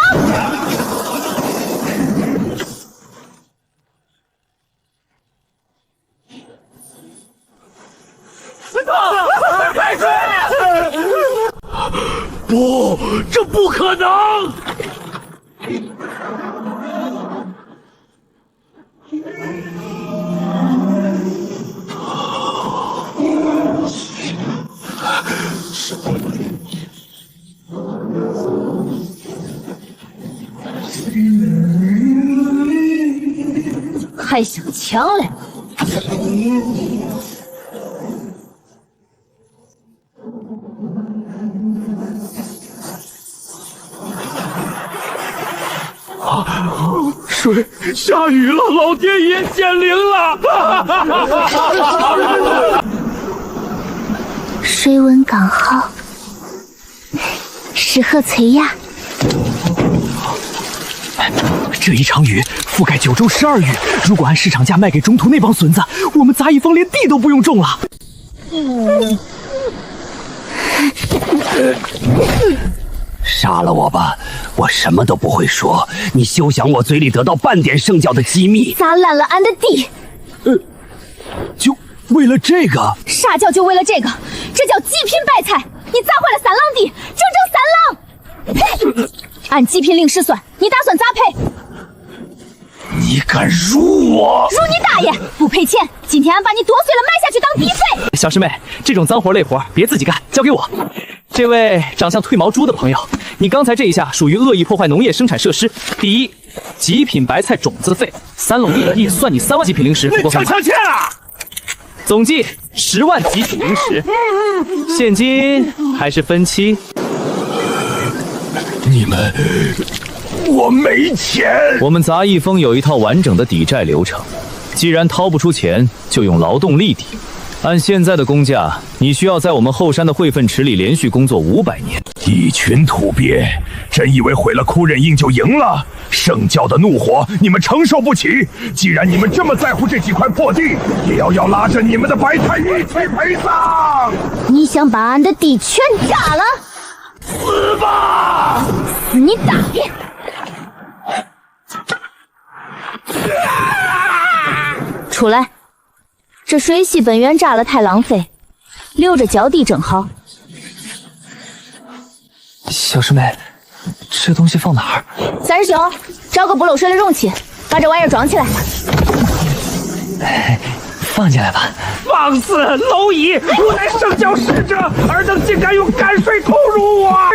不，这不可能！还想抢来？水下雨了，老天爷显灵了！水温刚好，适合催芽。这一场雨覆盖九州12域，如果按市场价卖给中途那帮孙子，我们杂役方连地都不用种了。杀了我吧，我什么都不会说，你休想我嘴里得到半点圣教的机密。砸烂了俺的地，就为了这个？啥叫就为了这个？这叫极品白菜！你砸坏了三郎地，整整3郎！呸！按极品令时算，你打算咋赔？你敢辱我？辱你大爷！不赔钱，今天俺把你剁碎了埋下去当地费。小师妹，这种脏活累活别自己干，交给我。这位长相褪毛猪的朋友，你刚才这一下属于恶意破坏农业生产设施。第一，极品白菜种子费，3垄地而已，算你3万极品零食，不过分吧？总计10万极品零食，现金还是分期？你们，我没钱。我们杂役风有一套完整的抵债流程，既然掏不出钱，就用劳动力抵。按现在的工价，你需要在我们后山的汇粪池里连续工作500年。一群土鳖，真以为毁了枯刃印就赢了？圣教的怒火你们承受不起。既然你们这么在乎这几块破地，也要拉着你们的白菜一起陪葬。你想把俺的地全炸了？死吧！死你大爷！出来！这水系本源炸了太浪费，留着浇地正好。小师妹，这东西放哪儿？三师兄，找个不漏水的容器，把这玩意儿装起来。放进来吧。放肆！蝼蚁！我乃圣教使者，尔等竟敢用泔水吐辱我！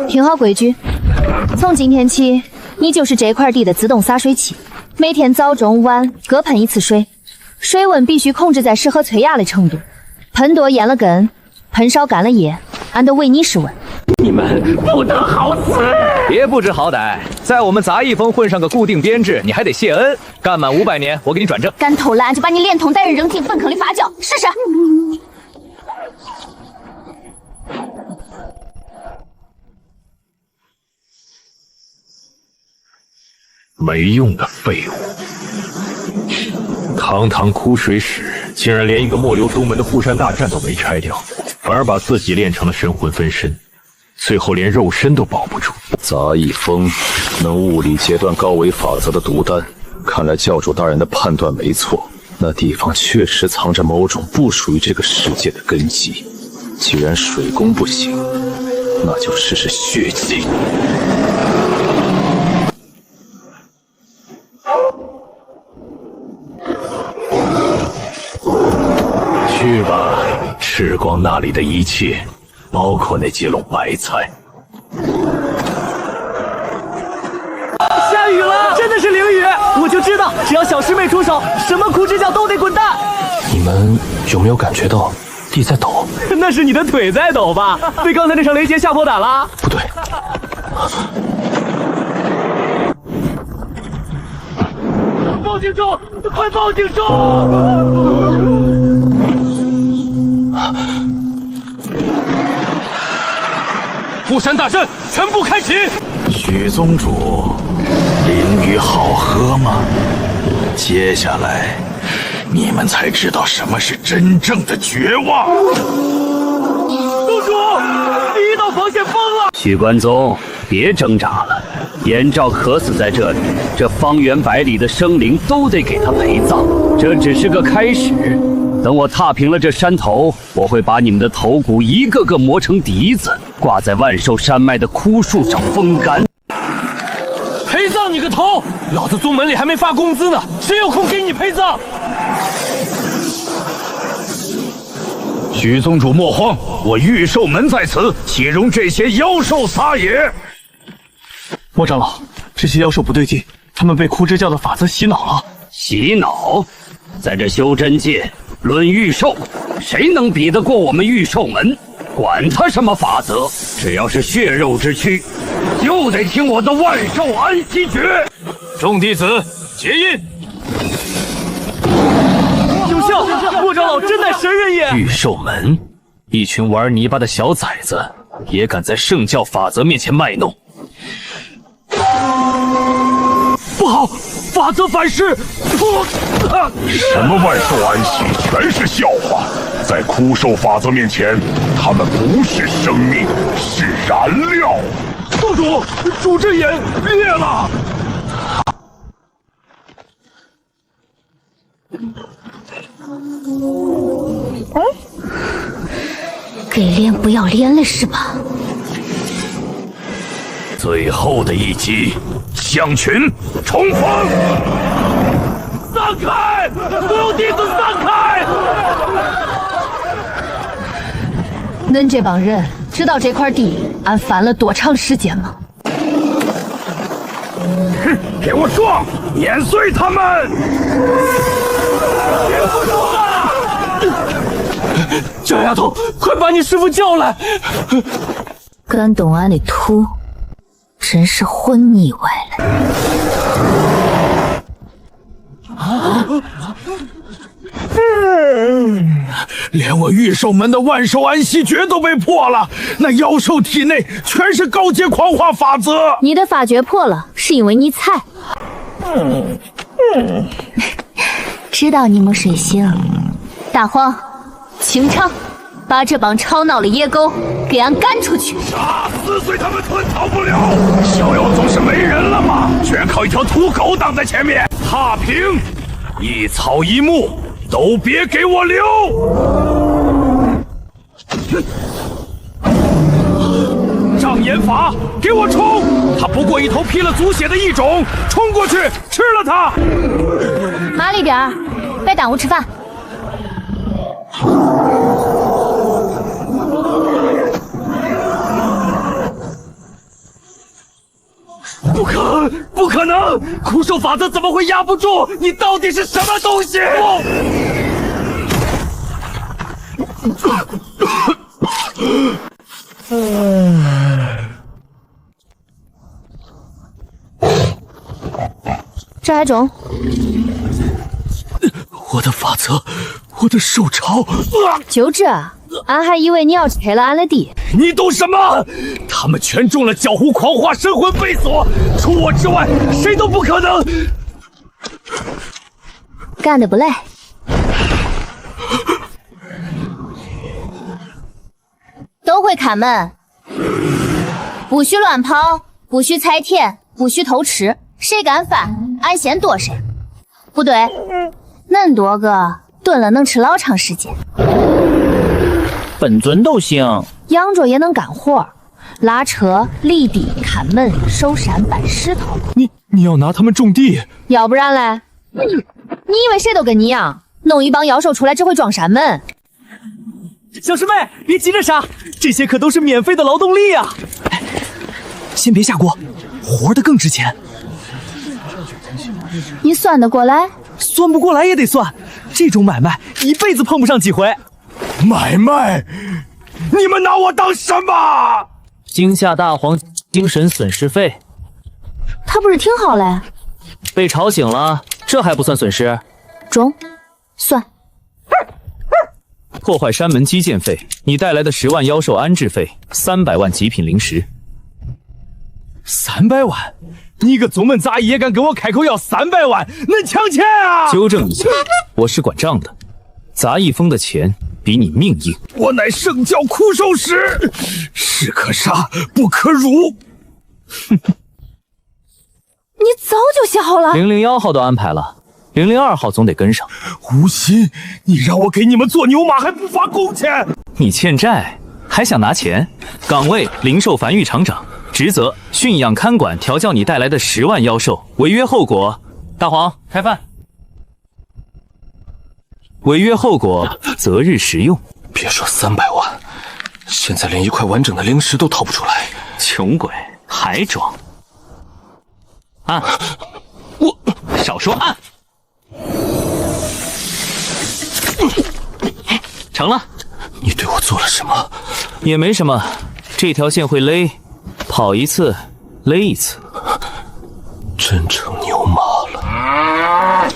听好规矩，从今天起，你就是这块地的自动洒水器，每天早中晚各喷1次水。水温必须控制在适合催芽的程度，喷多淹了根，喷少干了叶，俺都为你试问。你们不得好死！别不知好歹，在我们杂役风混上个固定编制，你还得谢恩。干满500年，我给你转正。敢偷懒就把你连同带人扔进粪坑里发酵，试试。没用的废物！堂堂枯水使，竟然连一个末流宗门的护山大战都没拆掉，反而把自己练成了神魂分身，最后连肉身都保不住。杂役风能物理截断高维法则的毒丹，看来教主大人的判断没错，那地方确实藏着某种不属于这个世界的根基。既然水攻不行，那就试试血祭。去吧，吃光那里的一切，包括那几垄白菜。下雨了，真的是淋雨！我就知道，只要小师妹出手，什么苦之教都得滚蛋。你们有没有感觉到地在抖？那是你的腿在抖吧？被刚才那场雷劫吓破胆了？不对，报警钟！快报警钟！护山大阵全部开启！许宗主，灵雨好喝吗？接下来，你们才知道什么是真正的绝望。宗主，第一道防线封了！许关宗，别挣扎了，颜昭渴死在这里，这方圆百里的生灵都得给他陪葬。这只是个开始，等我踏平了这山头，我会把你们的头骨一个个磨成笛子，挂在万寿山脉的枯树上风干。陪葬你个头！老子宗门里还没发工资呢，谁有空给你陪葬？许宗主莫慌，我御兽门在此，岂容这些妖兽撒野？莫长老，这些妖兽不对劲，他们被枯枝教的法则洗脑了。洗脑？在这修真界，论御兽，谁能比得过我们御兽门？管他什么法则，只要是血肉之躯，就得听我的万寿安息诀。众弟子结印。有效！莫长老真乃神人也！御兽门，一群玩泥巴的小崽子，也敢在圣教法则面前卖弄？不好，法则反噬！什么万寿安息，全是笑话。在枯兽法则面前，他们不是生命，是燃料。宗主，主之眼裂了。给练不要脸了是吧？最后的一击，象群冲锋！散开！所有弟子散开！恁这帮人知道这块地俺翻了多长时间吗？哼，给我撞，碾碎他们！别不说话！小丫头，快把你师傅叫来！敢动俺的土，真是混腻歪了。连我御兽门的万寿安息诀都被破了，那妖兽体内全是高阶狂化法则。你的法诀破了，是因为你菜。知道你们水性。大荒、清昌，把这帮吵闹的野狗给俺赶出去！撕碎他们吞逃不了！逍遥宗是没人了吗？全靠一条土狗挡在前面！踏平，一草一木都别给我留！障眼法，给我冲！他不过一头披了族血的异种，冲过去吃了他！麻利点儿，别耽误吃饭。不可能！枯兽法则怎么会压不住？你到底是什么东西？这还肿？我的法则，我的兽潮！就这，俺还以为你要拆了俺的地。你懂什么？他们全中了狡狐狂化神魂被锁，除我之外，谁都不可能。干得不赖。都会看门，不许乱跑，不许踩田，不许偷吃，谁敢犯，俺先剁谁。不对，恁多个炖了能吃老长时间。本尊都行，养着也能干活，拉车、犁地、看门、守山、搬石头。你要拿他们种地？要不然嘞？你以为谁都跟你一样，弄一帮妖兽出来只会撞山门？小师妹，别急着杀，这些可都是免费的劳动力啊！先别下锅，活的更值钱。你算得过来？算不过来也得算，这种买卖一辈子碰不上几回。买卖？你们拿我当什么？惊吓大皇精神损失费。他不是挺好嘞？被吵醒了，这还不算损失？中，算。破坏山门基建费，你带来的10万妖兽安置费，300万极品灵石。300万？你个宗门杂役也敢跟我开口要300万？恁抢钱啊！纠正一下，我是管账的。杂役封的钱比你命硬。我乃圣教枯兽使，士可杀，不可辱。你早就写好了。001号都安排了，002号总得跟上。无心，你让我给你们做牛马还不发工钱？你欠债，还想拿钱？岗位：灵兽繁育厂长，职责：驯养看管调教你带来的10万妖兽，违约后果：大黄开饭。违约后果：择日食用。别说300万，现在连一块完整的灵石都掏不出来。穷鬼还装？按！我少说按！成了。你对我做了什么？也没什么，这条线会勒，跑一次勒一次，真成牛马了。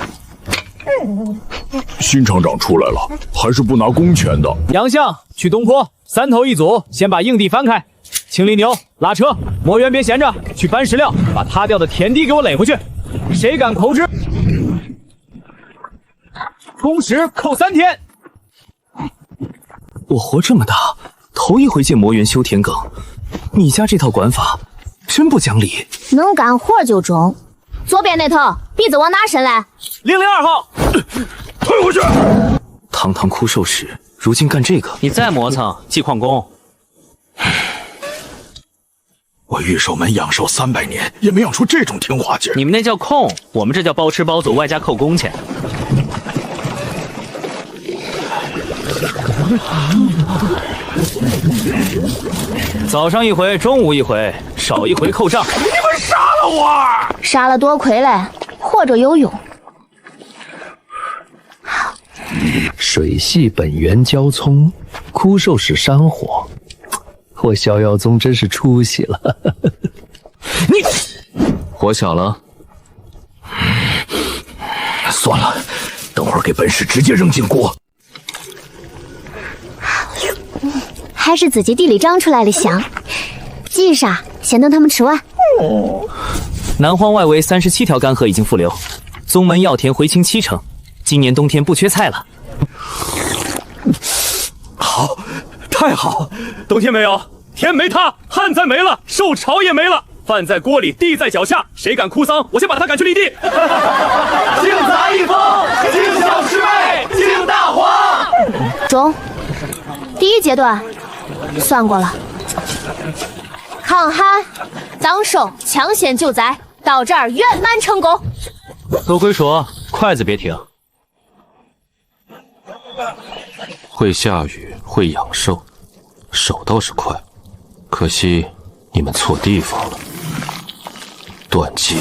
新厂长出来了，还是不拿工钱的。杨相去东坡，3头一组，先把硬地翻开。青犁牛拉车，魔猿别闲着，去搬石料，把塌掉的田地给我垒回去。谁敢口之，工时扣3天。我活这么大，头一回见魔猿修田埂，你家这套管法真不讲理。能干活就中。左边那头，鼻子往哪伸来？002号，退回去！堂堂枯兽使，如今干这个，你再磨蹭，记旷工。我御守门养兽300年，也没养出这种听话劲儿。你们那叫控，我们这叫包吃包住，外加扣工钱。早上一回，中午一回，少一回扣账。你们杀了我！杀了多亏嘞，活着有用。水系本源交葱，枯兽使山火。我逍遥宗真是出息了。你火小了，算了，等会儿给本使直接扔进锅。还是自己地里长出来的香。急啥？先等他们吃完。南荒外围37条干河已经复流，宗门药田回清7成，今年冬天不缺菜了。好，太好！冬天没有，天没塌，旱灾没了，兽潮也没了，饭在锅里，地在脚下，谁敢哭丧，我先把他赶去立地。敬杂一风，敬小师妹，敬大黄。中，第一阶段算过了。抗旱、脏手、抢险救灾，到这儿圆满成功。多亏说，筷子别停。会下雨，会养兽，手倒是快，可惜你们错地方了。断机。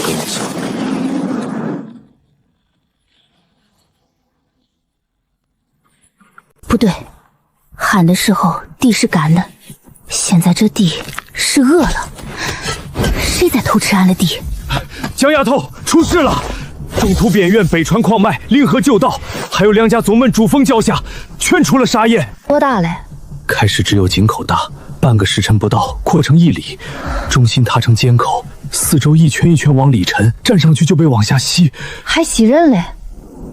不对，旱的时候地是干的，现在这地是饿了。谁在偷吃俺的地？江丫头出事了！中途边院北川矿脉、令河旧道，还有2家宗门主峰脚下，全出了沙焰。多大嘞？开始只有井口大，半个时辰不到，扩成1里，中心塌成尖口，四周一圈一圈往里沉，站上去就被往下吸，还吸人嘞。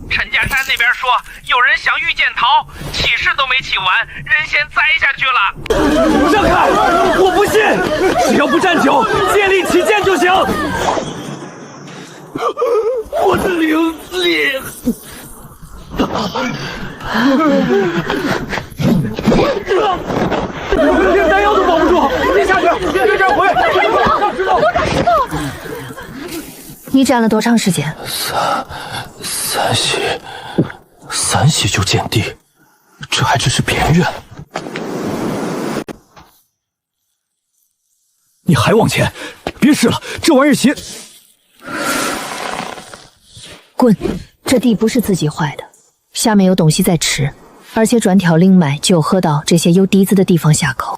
陈家山那边说有人想御剑逃，起事都没起完，人先栽下去了。不让看，我不信，只要不站久，借力起剑就行。我的灵力，连丹药都保不住，别下去，别这样回。你站了多长时间三息就见地，这还只是边缘。你还往前，别试了，这玩意儿邪。滚！这地不是自己坏的，下面有东西在吃，而且专挑灵脉就喝到这些有笛子的地方下口。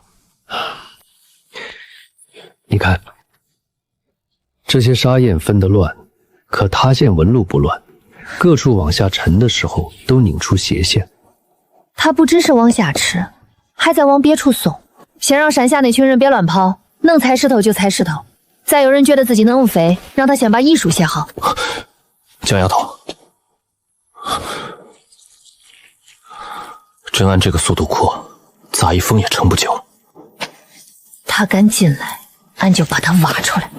你看，这些沙焰分得乱，可塌陷纹路不乱，各处往下沉的时候都拧出斜线。他不只是往下吃，还在往别处送。先让山下那群人别乱跑，能踩石头就踩石头。再有人觉得自己能飞，让他先把医术写好。江丫头，真按这个速度扩，杂一风也撑不久。他敢进来，俺就把他挖出来。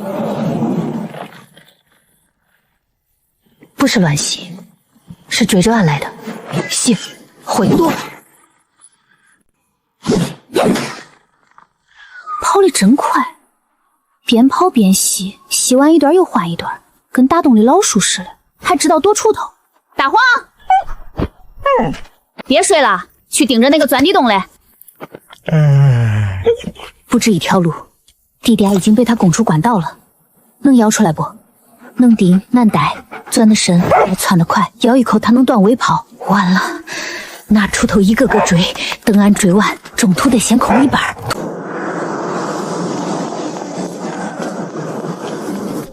不是乱袭，是追着俺来的。行，回多。真快，边跑边洗，洗完一段又换一段，跟大洞里老鼠似的，还知道躲锄头。大黄，别睡了，去盯着那个钻地洞嘞。不止一条路，地点已经被他拱出管道了，能摇出来不？能顶难逮，钻得深也窜得快，咬一口他能断尾跑。完了，拿锄头一个个追，等俺追完，中途得先空一半。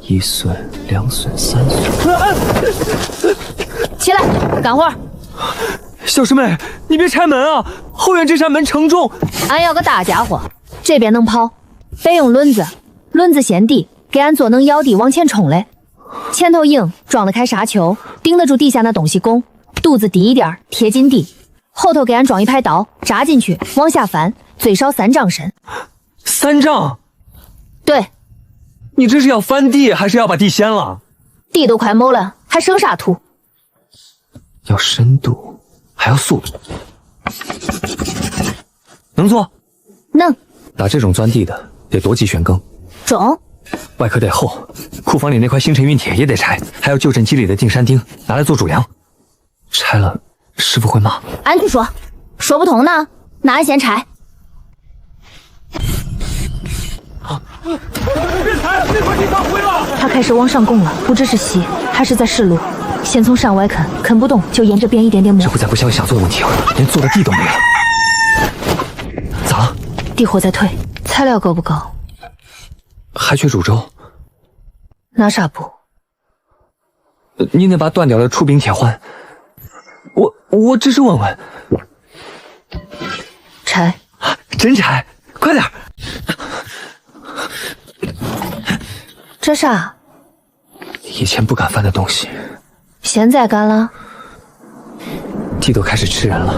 1损、2损、3损。起来，干活。小师妹，你别拆门啊！后院这扇门承重。俺要个大家伙，这边能跑，得用轮子，轮子掀地，给俺做能摇地往前冲嘞。前头硬，装得开沙丘，顶得住地下那东西拱，肚子低一点，贴近地。后头给俺装一排刀，扎进去，往下翻，最少3丈深。3丈？对。你这是要翻地，还是要把地掀了？地都快没了，还剩啥土？要深度，还要速度。能做？能。打这种钻地的，得多级悬更。中。外壳得厚，库房里那块星辰运铁也得拆，还有旧镇机里的定山钉，拿来做主梁。拆了，师傅会骂。俺去说，说不通呢，那俺先拆。别踩，那块地上毁了！他开始往上拱了，不知是吸还是在试路。先从山外啃不动，就沿着边一点点摸。这不在不消下做的问题了，连做的地都没了。咋了？地火在退，材料够不够？还缺煮粥。拿啥补？你那把断掉的出柄铁环，我只是问问。拆，真拆，快点！这啥？以前不敢翻的东西，现在敢了？地都开始吃人了，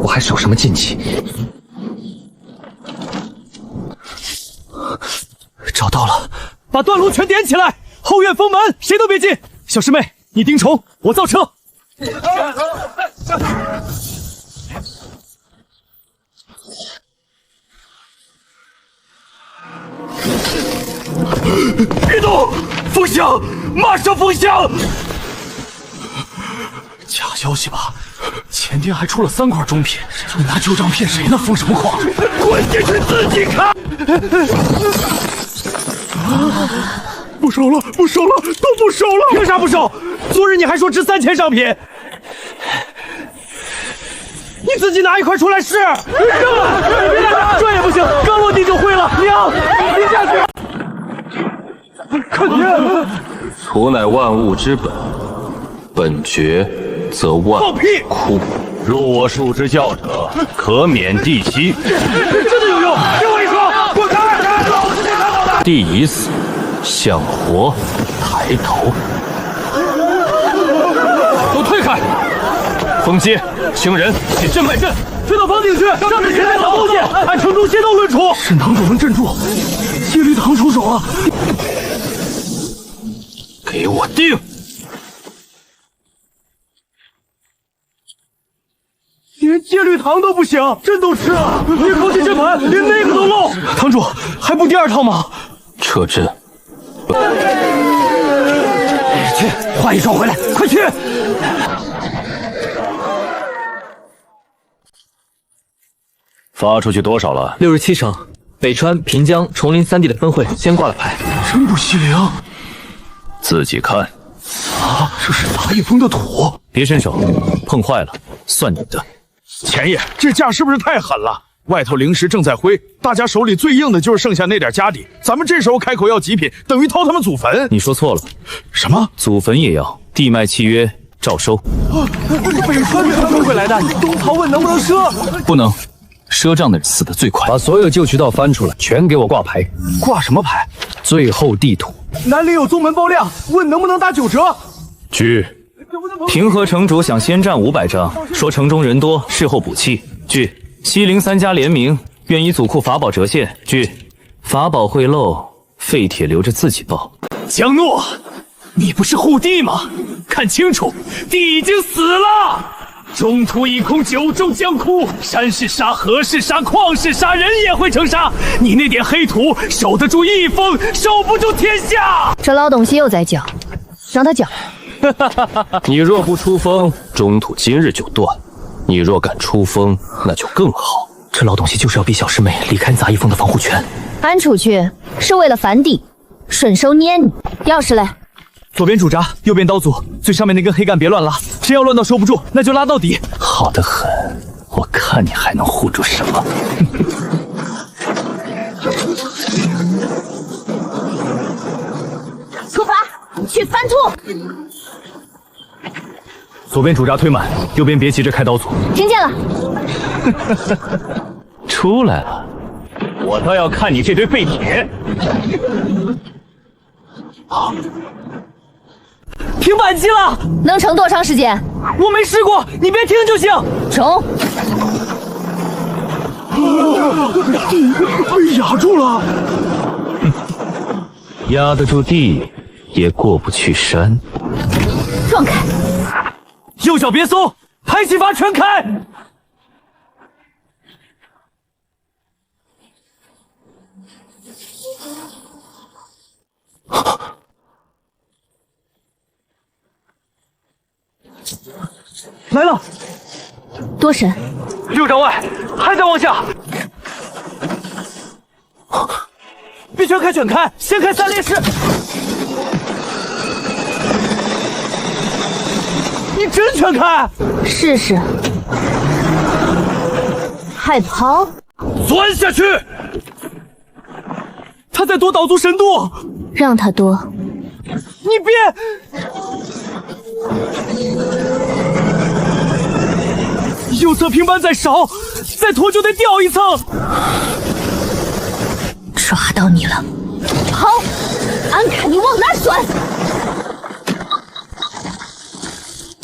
我还守什么禁忌？找到了，把断炉全点起来，后院封门，谁都别进。小师妹，你盯虫，我造车。别动！封箱，马上封箱！假消息吧？前天还出了3块中品，你拿旧账骗谁呢？封什么狂？滚进去自己看！不收了，不收了，都不收了！凭啥不收？昨日你还说值3000上品，你自己拿1块出来试！扔了，别拿，这也不行，刚落地就灰了。娘，你下去！看天，土乃万物之本，本绝则万物枯。入我术之教者，可免地息。真的有用！听我一说，滚开！老子先看到的。地已死，向活，抬头。都退开！封街，行人，起阵卖阵。推到房顶去，上面谁来挡东西？按城中先斗论处。沈堂主能镇住，戒律堂出手啊！给我定！连戒律堂都不行，阵都吃了，别口气阵盘，连那个都漏。堂主还不第2套吗？撤阵。去换一双回来，快去！发出去多少了？67成。北川、平江、崇林3地的分会先挂了牌。真不惜灵。自己看。啊，这是杂役峰的土。别伸手，碰坏了算你的。钱爷，这价是不是太狠了？外头灵石正在灰，大家手里最硬的就是剩下那点家底。咱们这时候开口要极品，等于掏他们祖坟。你说错了。什么？祖坟也要？地脉契约照收。北川分会来的，东曹问能不能赊？不能。赊账的人死得最快。把所有旧渠道翻出来，全给我挂牌。挂什么牌？最后地图。南陵有宗门爆料，问能不能打9折。据平和城主想先占500张，说城中人多，事后补气。据西陵3家联名，愿以祖库法宝折现。据法宝会漏，废铁留着自己爆。江诺，你不是护地吗？看清楚，地已经死了。中途一空，九州将枯。山是沙，河是沙，矿是沙，人也会成沙。你那点黑土，守得住一方，守不住天下。这老东西又在叫，让他叫。你若不出风，中土今日就断；你若敢出风，那就更好。这老东西就是要逼小师妹离开杂役峰的防护圈。俺出去是为了反地，顺手捏你。钥匙嘞？左边主闸，右边刀组，最上面那根黑杆别乱拉，真要乱到收不住，那就拉到底。好得很，我看你还能护住什么？出发，去翻兔。左边主闸推满，右边别急着开刀组。听见了。出来了，我倒要看你这堆废铁。停扳机了，能撑多长时间？我没试过，你别停就行。中。被压住了。压得住地，也过不去山。放开！右脚别松，排气阀全开。来了，多深？6丈外，还在往下。别全开，全开，先开3连式。你真全开？试试。还跑？钻下去！他在躲导足深度，让他躲。你别！右侧平板再少，再拖就得掉一层。抓到你了！好，俺看你往哪钻。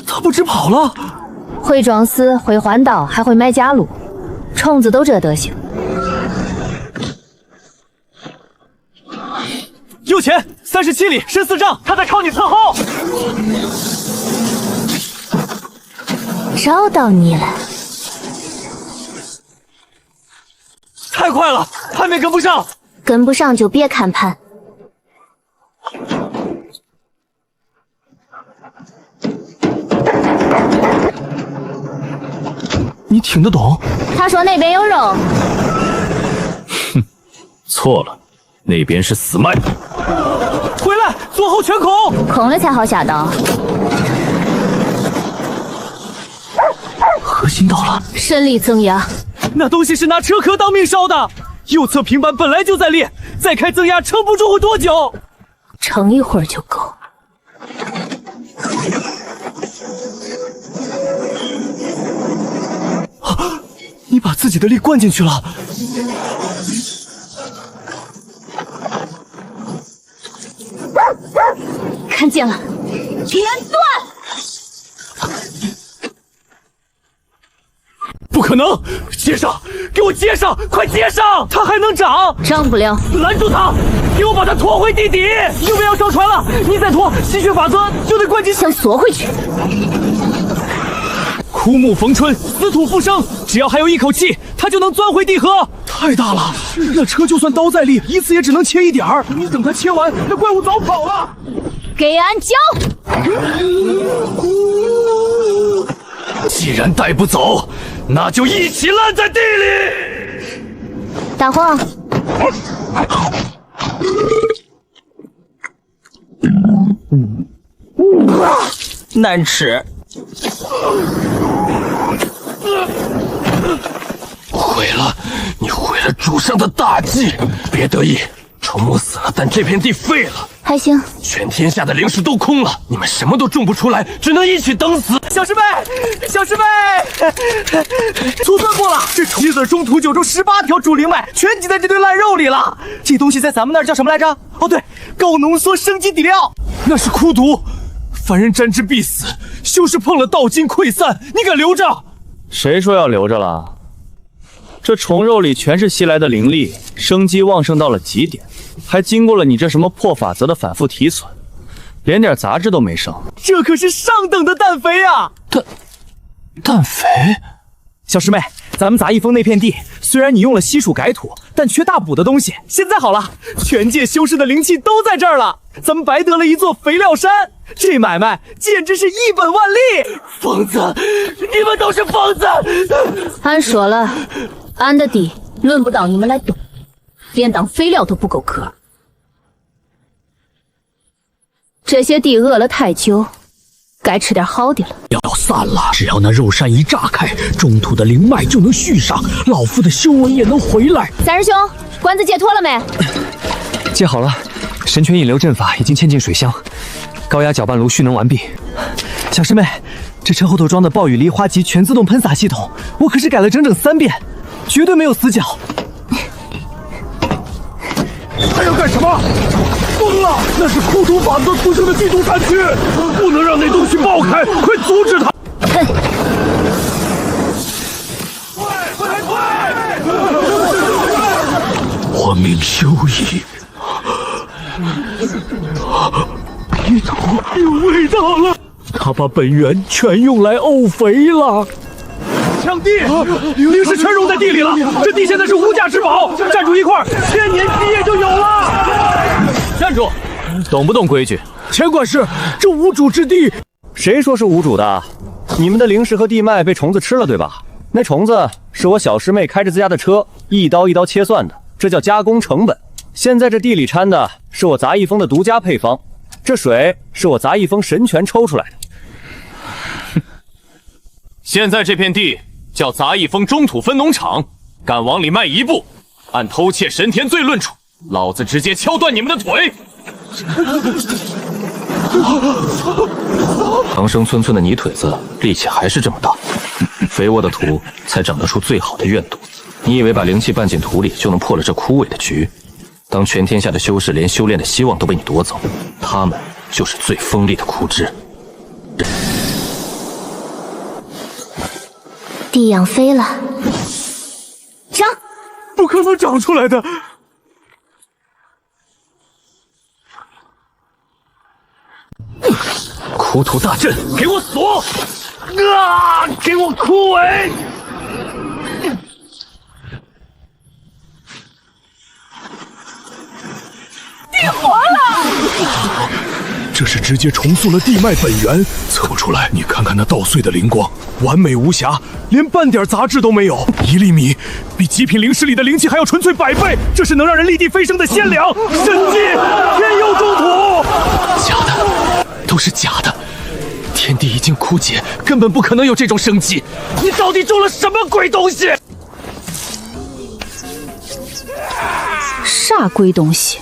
他不止跑了，会装死，会环岛，还会买假路，虫子都这德行。右前37里深4丈，他在朝你侧后。找到你了！太快了，还没跟不上。跟不上就别看盘。你听得懂？他说那边有肉。哼，错了，那边是死脉。回来，左后全空。空了才好下刀。核心到了，神力增压。那东西是拿车壳当命烧的。右侧平板本来就在裂，再开增压撑不住会多久？撑一会儿就够。你把自己的力灌进去了。看见了，连断！不可能！接上，给我接上，快接上！它还能长？长不了。拦住它！给我把它拖回地底！右边要上船了，你再拖，吸血法则就得灌进。想缩回去。枯木逢春，死土复生，只要还有一口气，它就能钻回地核。太大了，那车就算刀再利，一次也只能切一点儿。你等它切完，那怪物早跑了。给俺交！既然带不走，那就一起烂在地里。大黄，难吃。毁了，你毁了主上的大计。别得意，虫母死了，但这片地废了。还行，全天下的粮食都空了，你们什么都种不出来，只能一起等死。小师妹，小师妹，粗算过了，这虫子中途9州18条主灵脉全挤在这堆烂肉里了。这东西在咱们那儿叫什么来着？哦对，高浓缩生机底料。那是枯毒，凡人沾之必死，就是碰了道筋溃散。你敢留着？谁说要留着了？这虫肉里全是吸来的灵力，生机旺盛到了极点，还经过了你这什么破法则的反复提存，连点杂质都没剩。这可是上等的氮肥啊！氮肥。小师妹，咱们杂役峰那片地，虽然你用了稀土改土，但缺大补的东西。现在好了，全界修士的灵气都在这儿了，咱们白得了一座肥料山，这买卖简直是一本万利。疯子，你们都是疯子！俺说了，俺的地轮不到你们来动，连当肥料都不够格。这些地饿了太久，该吃点好的了。要散了，只要那肉山一炸开，中土的灵脉就能续上，老夫的修为也能回来。三师兄，管子解脱了没？解好了，神泉引流阵法已经嵌进水箱，高压搅拌炉蓄能完毕。小师妹，这车后头装的暴雨梨花级全自动喷洒系统，我可是改了整整3遍，绝对没有死角。还要干什么？疯了！那是枯土法则促生的地图产区，不能让那东西爆开！快阻止它！我命休矣！地图有味道了，他把本源全用来沤肥了。抢地！灵石全融在地里了，这地现在是无价之宝，站住一块，1000年基业就有了。站住！懂不懂规矩？钱管事，这无主之地，谁说是无主的？你们的灵石和地脉被虫子吃了，对吧？那虫子是我小师妹开着自家的车，一刀一刀切算的，这叫加工成本。现在这地里掺的是我杂役峰的独家配方，这水是我杂役峰神泉抽出来的。现在这片地叫杂役峰中土分农场，敢往里迈一步，按偷窃神田罪论处，老子直接敲断你们的腿！长生村村的泥腿子力气还是这么大，肥沃的土才长得出最好的怨毒。你以为把灵气拌进土里就能破了这枯萎的局？当全天下的修士连修炼的希望都被你夺走，他们就是最锋利的枯枝。地养飞了，长，不可能长出来的。枯土大阵，给我锁！啊！给我枯萎！地活了！这是直接重塑了地脉本源，测不出来。你看看那稻穗的灵光，完美无瑕，连半点杂质都没有。1厘米比极品灵石里的灵气还要纯粹100倍，这是能让人立地飞升的仙粮，神迹！天佑中土！假的，都是假的。天地已经枯竭，根本不可能有这种生机。你到底种了什么鬼东西？啥鬼东西？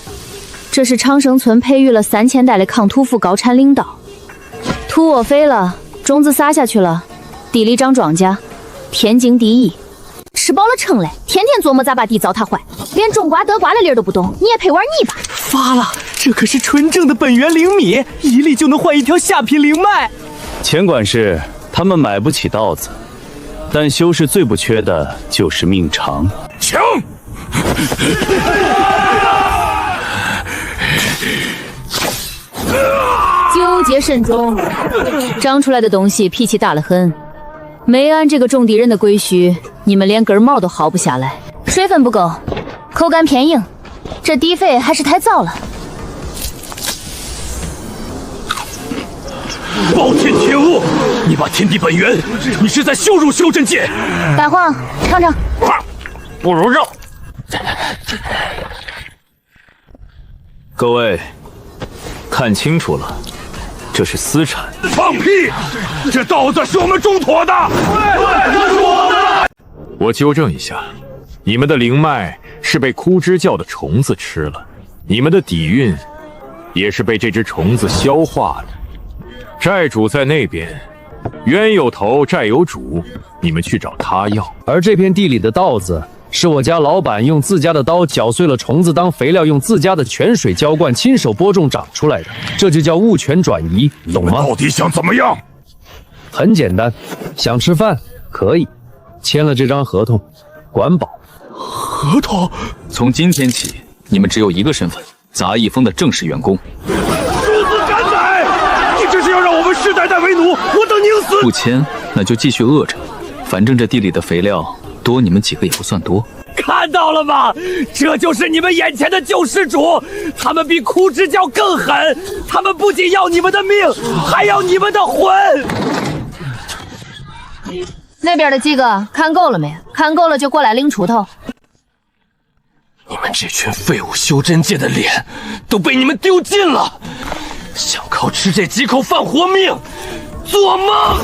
这是昌生村培育了3000代的抗突覆高产领导。土沃肥了，种子撒下去了，地里长庄稼，天经地义。吃饱了撑嘞，天天琢磨咋把地糟蹋坏，连种瓜得瓜的理儿都不懂，你也配玩泥巴？发了，这可是纯正的本源灵米，1粒就能换1条下品灵脉。钱管事，他们买不起稻子，但修士最不缺的就是命长。抢！纠结慎重，长出来的东西脾气大了很，没按这个种地人的规矩，你们连根毛都薅不下来。水分不够，口感偏硬，这地肥还是太燥了。暴殄天物！你把天地本源，你是在羞辱修真界！大黄，尝尝。不如肉。各位，看清楚了，这是私产。放屁！这稻子是我们种妥的。对，这是我的。我纠正一下，你们的灵脉是被枯枝教的虫子吃了，你们的底蕴也是被这只虫子消化了。债主在那边，冤有头债有主，你们去找他要。而这片地里的稻子，是我家老板用自家的刀搅碎了虫子当肥料，用自家的泉水浇灌，亲手播种长出来的，这就叫物权转移，懂吗？到底想怎么样？很简单，想吃饭可以，签了这张合同，管饱。合同？从今天起，你们只有一个身份：杂役峰的正式员工。父子敢宰！你这是要让我们世代代为奴，我等宁死！不签，那就继续饿着，反正这地里的肥料多你们几个也不算多。看到了吗？这就是你们眼前的救世主，他们比哭之教更狠，他们不仅要你们的命，还要你们的魂。那边的几个看够了没？看够了就过来领锄头。你们这群废物，修真界的脸都被你们丢尽了，想靠吃这几口饭活命，做梦！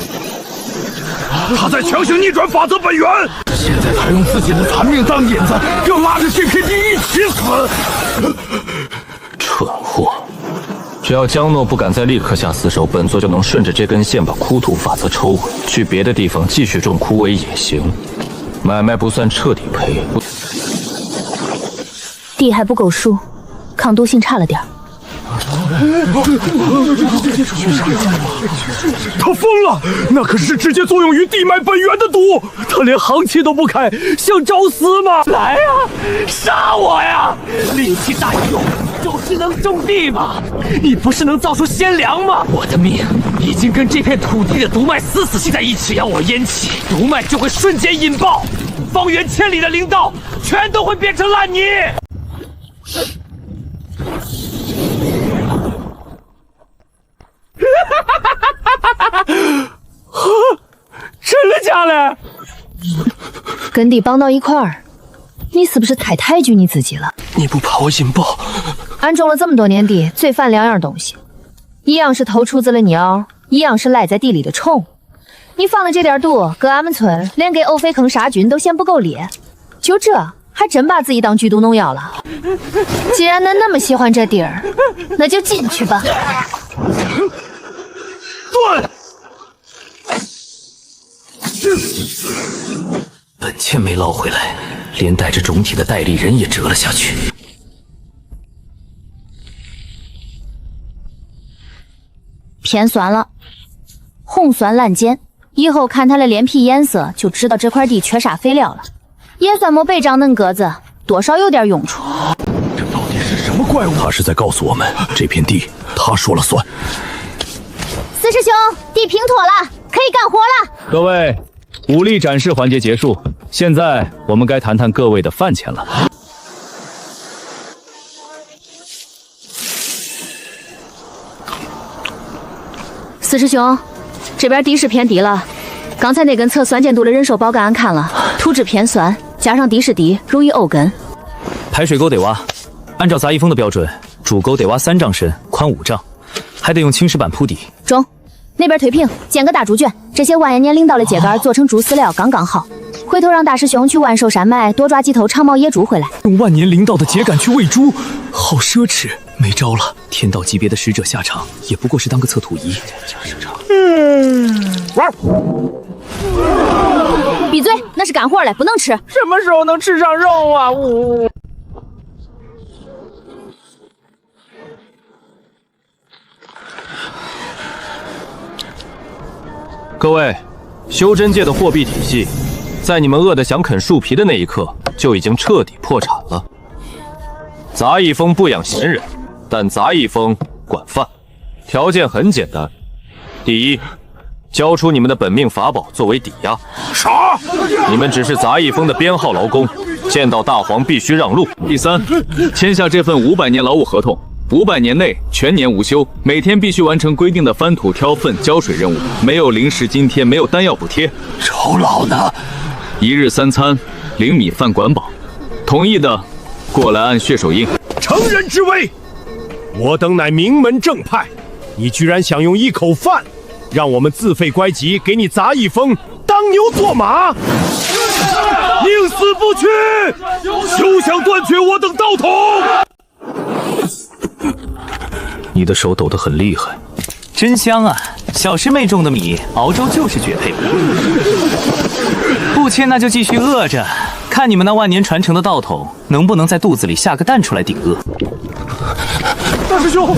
他在强行逆转法则本源，现在他用自己的残命当引子，要拉着这片地一起死！蠢货！只要江诺不敢再立刻下死手，本座就能顺着这根线把枯土法则抽回，去别的地方继续种枯萎隐形。买卖不算彻底赔。地还不够疏，抗毒性差了点儿。他疯了！那可是直接作用于地脉本源的毒，他连行气都不开，想找死吗？来呀，杀我呀！力气大用，就是能种地吗？你不是能造出鲜粮吗？我的命已经跟这片土地的毒脉死系在一起，只要我烟起，毒脉就会瞬间引爆，方圆千里的灵道全都会变成烂泥。真的假的？跟地帮到一块儿，你是不是太抬举你自己了？你不怕我引爆？俺种了这么多年地，最烦两样东西，一样是偷厨子的鸟，一样是赖在地里的虫。你放了这点毒，搁俺们村连给欧菲坑杀菌都嫌不够烈，就这还真把自己当剧毒农药了。既然恁那么喜欢这地儿，那就进去吧。断！本钱没捞回来，连带着种体的代理人也折了下去。偏酸了，红酸烂尖。以后看它的脸皮颜色，就知道这块地缺啥肥料了。也算没白长恁个子，多少有点用处。这到底是什么怪物？他是在告诉我们，这片地他说了算。四师兄，地平妥了，可以干活了。各位，武力展示环节结束，现在我们该谈谈各位的饭钱了。四师兄，这边地势偏低了，刚才那根测酸碱度的人手宝给俺看了，土质偏酸，加上地势低，容易沤根。排水沟得挖，按照杂役风的标准，主沟得挖3丈深，宽5丈，还得用青石板铺底。中，那边推平，建个大猪圈，这些万延年领到的秸秆做成猪饲料刚刚好。回头让大师兄去万寿山脉多抓几头长毛野猪回来。用万年灵道的秸秆去喂猪，好奢侈，没招了。天道级别的使者下场，也不过是当个测土仪。闭嘴，那是干活嘞，不能吃。什么时候能吃上肉啊？各位，修真界的货币体系，在你们饿得想啃树皮的那一刻，就已经彻底破产了。杂役风不养闲人，但杂役风管饭。条件很简单：第一，交出你们的本命法宝作为抵押。啥？你们只是杂役风的编号劳工，见到大皇必须让路。第三，签下这份500年劳务合同。500年内全年无休，每天必须完成规定的翻土、挑粪、浇水任务，没有零食津贴，没有丹药补贴。酬劳呢？1日3餐，0米饭管饱。同意的，过来按血手印。成人之危！我等乃名门正派，你居然想用一口饭，让我们自废乖籍，给你杂役风当牛做马？宁死不屈！休想断绝我等道统！你的手抖得很厉害，真香啊！小师妹种的米，熬粥就是绝配。不签那就继续饿着，看你们那万年传承的道统能不能在肚子里下个蛋出来顶饿。大师兄，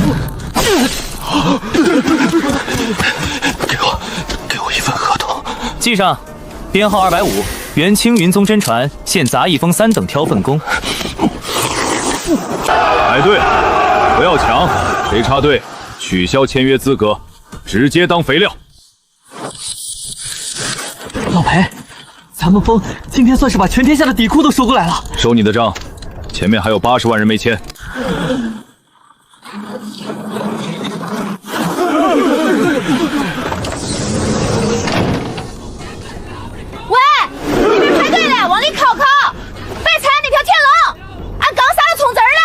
给我一份合同，记上，编号250，原青云宗真传，现杂役风3等挑粪工。排队，不要抢，谁插队，取消签约资格，直接当肥料。咱们风今天算是把全天下的底裤都收过来了。收你的账，前面还有80万人没签。喂，那边排队了，往里靠靠。被踩那条天龙，俺刚撒了葱汁儿了。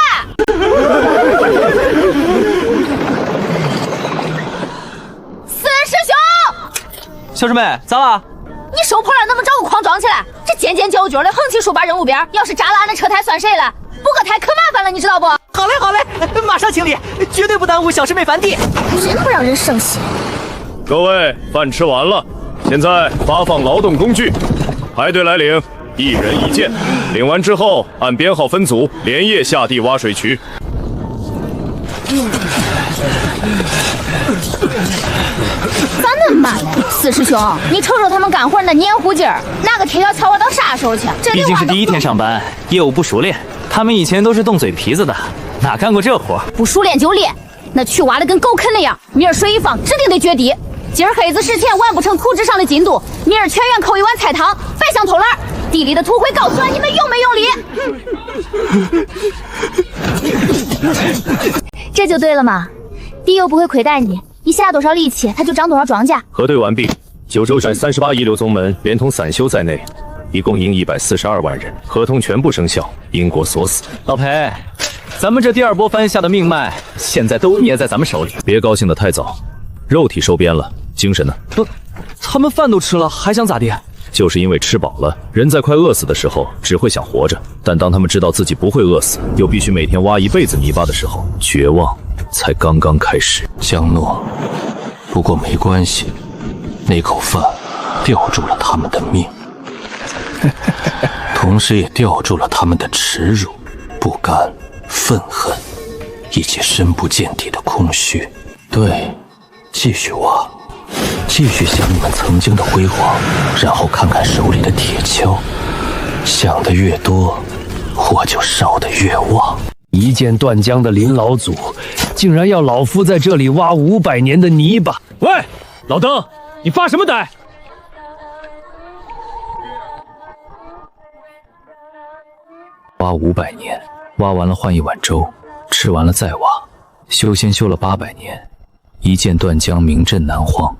四师兄，小师妹咋了？你收破烂那么找个筐装起来，这尖尖角角的横七竖八扔路边，要是扎了俺的车胎算谁了？补个胎可麻烦了，你知道不？好嘞好嘞，马上清理，绝对不耽误小师妹翻地。真不让人省心。各位，饭吃完了，现在发放劳动工具，排队来领，1人1件。领完之后按编号分组，连夜下地挖水渠。咋那么慢呢？四师兄，你瞅瞅他们干活那黏糊劲儿，拿个铁条敲挖到啥时候去？毕竟是第一天上班，业务不熟练，他们以前都是动嘴皮子的，哪干过这活？不熟练就练，那渠挖的跟狗啃那样，明儿水一放，指定得决堤。今儿黑子使钱完不成图纸上的进度，明儿全员扣1碗菜汤，白相偷懒。地里的土会告诉俺你们用没用力。这就对了嘛，地又不会亏待你，你下多少力气，他就长多少庄稼。核对完毕，九州市38遗留宗门，连同散修在内，一共应142万人，合同全部生效，因国所死。老裴，咱们这第2波番下的命脉，现在都捏在咱们手里。别高兴得太早，肉体收编了，精神呢？不，他们饭都吃了，还想咋地？就是因为吃饱了，人在快饿死的时候只会想活着，但当他们知道自己不会饿死，又必须每天挖一辈子泥巴的时候，绝望才刚刚开始。江诺，不过没关系，那口饭吊住了他们的命，同时也吊住了他们的耻辱、不甘、愤恨，以及深不见底的空虚。对，继续挖。继续想你们曾经的辉煌，然后看看手里的铁锹，想的越多，火就烧得越旺。一剑断江的林老祖，竟然要老夫在这里挖500年的泥巴！喂，老邓，你发什么呆？挖500年，挖完了换一碗粥，吃完了再挖，修仙修了800年，一剑断江，名震南荒。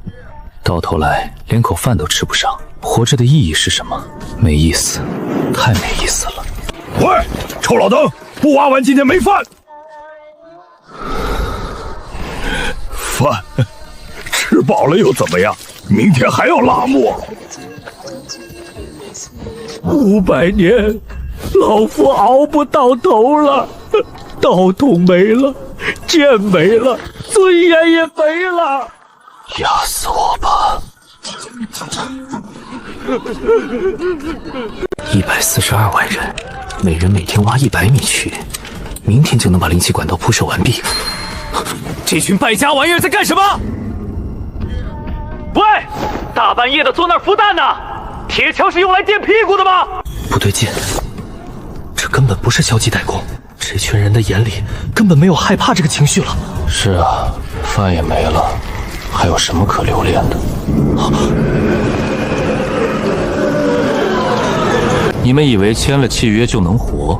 到头来连口饭都吃不上，活着的意义是什么？没意思，太没意思了。喂，臭老邓，不挖完今天没饭。饭吃饱了又怎么样？明天还要拉磨。500年，老夫熬不到头了，道统没了，剑没了，尊严也没了。压死我吧！142万人，每人每天挖100米渠，明天就能把灵气管道铺设完毕。这群败家玩意儿在干什么？喂，大半夜的坐那儿孵蛋呢？铁锹是用来垫屁股的吗？不对劲，这根本不是消极怠工，这群人的眼里根本没有害怕这个情绪了。是啊，饭也没了。还有什么可留恋的？你们以为签了契约就能活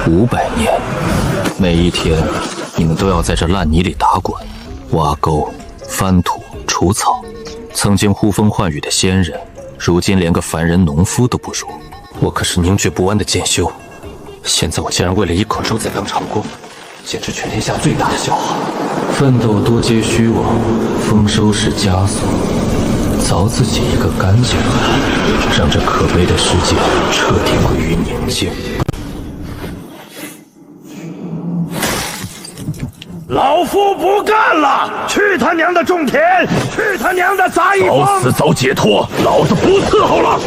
？500年，每一天你们都要在这烂泥里打滚、挖沟、翻土、除草。曾经呼风唤雨的仙人，如今连个凡人农夫都不如。我可是凝绝不安的剑修，现在我竟然为了一口粥在当长工，简直全天下最大的笑话。奋斗多皆虚妄，丰收是枷锁。凿自己一个干净，让这可悲的世界彻底归于宁静。老夫不干了！去他娘的种田，去他娘的杂役风！早死早解脱，老子不伺候了！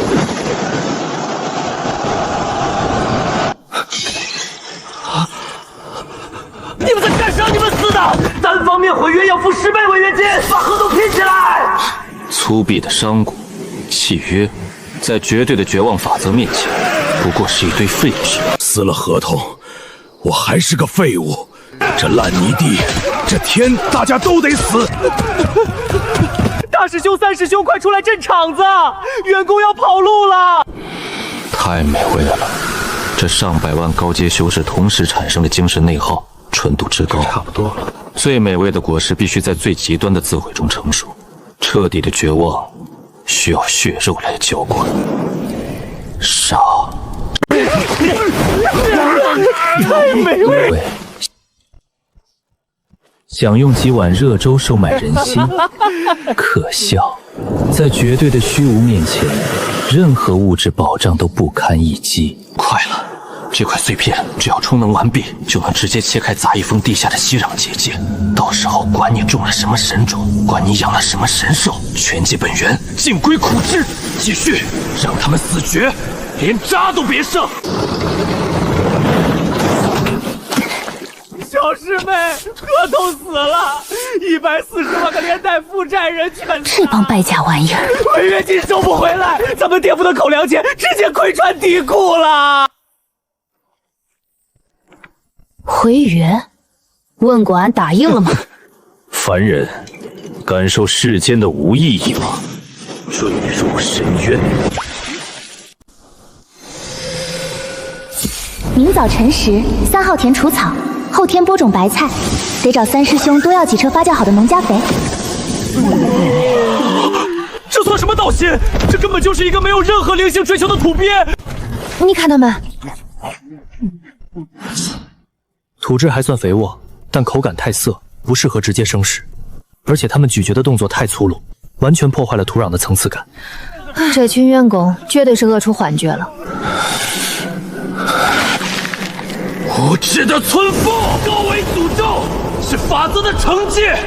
你们在干啥？你们死的！单方面毁约要付10倍违约金，把合同拼起来！粗鄙的商贾、契约，在绝对的绝望法则面前，不过是一堆废纸。撕了合同，我还是个废物。这烂泥地，这天大家都得死。大大师兄、三师兄，快出来镇场子！员工要跑路了！太美味了，这上百万高阶修士同时产生的精神内耗，纯度之高，差不多了。最美味的果实必须在最极端的自毁中成熟，彻底的绝望需要血肉来浇灌。杀！太美味！想用几碗热粥收买人心，可笑！在绝对的虚无面前，任何物质保障都不堪一击。快了，这块碎片只要充能完毕，就能直接切开杂役峰地下的息壤结界。到时候，管你中了什么神种，管你养了什么神兽，全接本源，尽归苦汁。继续，让他们死绝，连渣都别剩。小师妹，合同死了，140万个连带负债人全死。这帮败家玩意儿，违约金收不回来，咱们店铺的口粮钱直接亏穿底裤了。回约？问过俺答应了吗？凡人，感受世间的无意义吗？坠入深渊。明早晨时，3号田除草，后天播种白菜，得找三师兄多要几车发酵好的农家肥。这算什么道心？这根本就是一个没有任何灵性追求的土鳖！你看他们，土质还算肥沃，但口感太涩，不适合直接生食，而且他们咀嚼的动作太粗鲁，完全破坏了土壤的层次感。这群员工绝对是饿出幻觉了。无知的村妇，高维诅咒是法则的惩戒。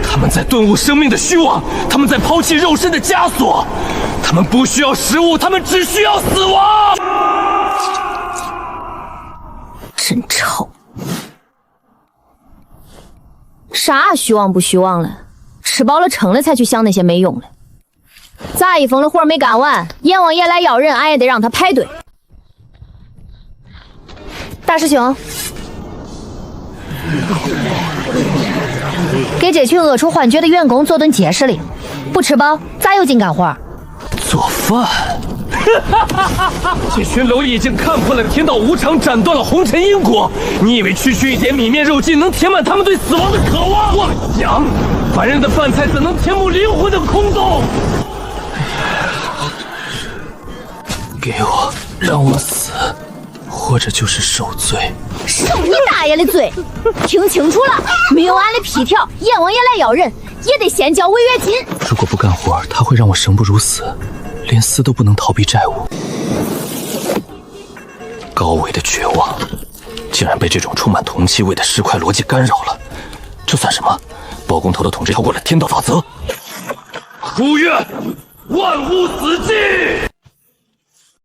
他们在顿悟生命的虚妄，他们在抛弃肉身的枷锁，他们不需要食物，他们只需要死亡。真臭！啥虚妄不虚妄了？吃饱了撑了才去想那些没用的。杂役峰的活没干完，阎王爷来要人，俺也得让他排队。大师兄，给这群饿出幻觉的员工做顿结实的，不吃饱咋有劲干活？做饭。这群蝼蚁已经看破了天道无常，斩断了红尘因果。你以为区区一点米面肉劲能填满他们对死亡的渴望？妄想！凡人的饭菜怎能填补灵魂的空洞？给我，让我死，或者就是受罪。受你大爷的罪！听清楚了，没有俺的批条，阎王爷来要人，也得先交违约金。如果不干活，他会让我生不如死，连死都不能逃避债务。高维的绝望，竟然被这种充满铜气味的尸块逻辑干扰了。这算什么？包工头的统治超过了天道法则。如愿，万物死寂。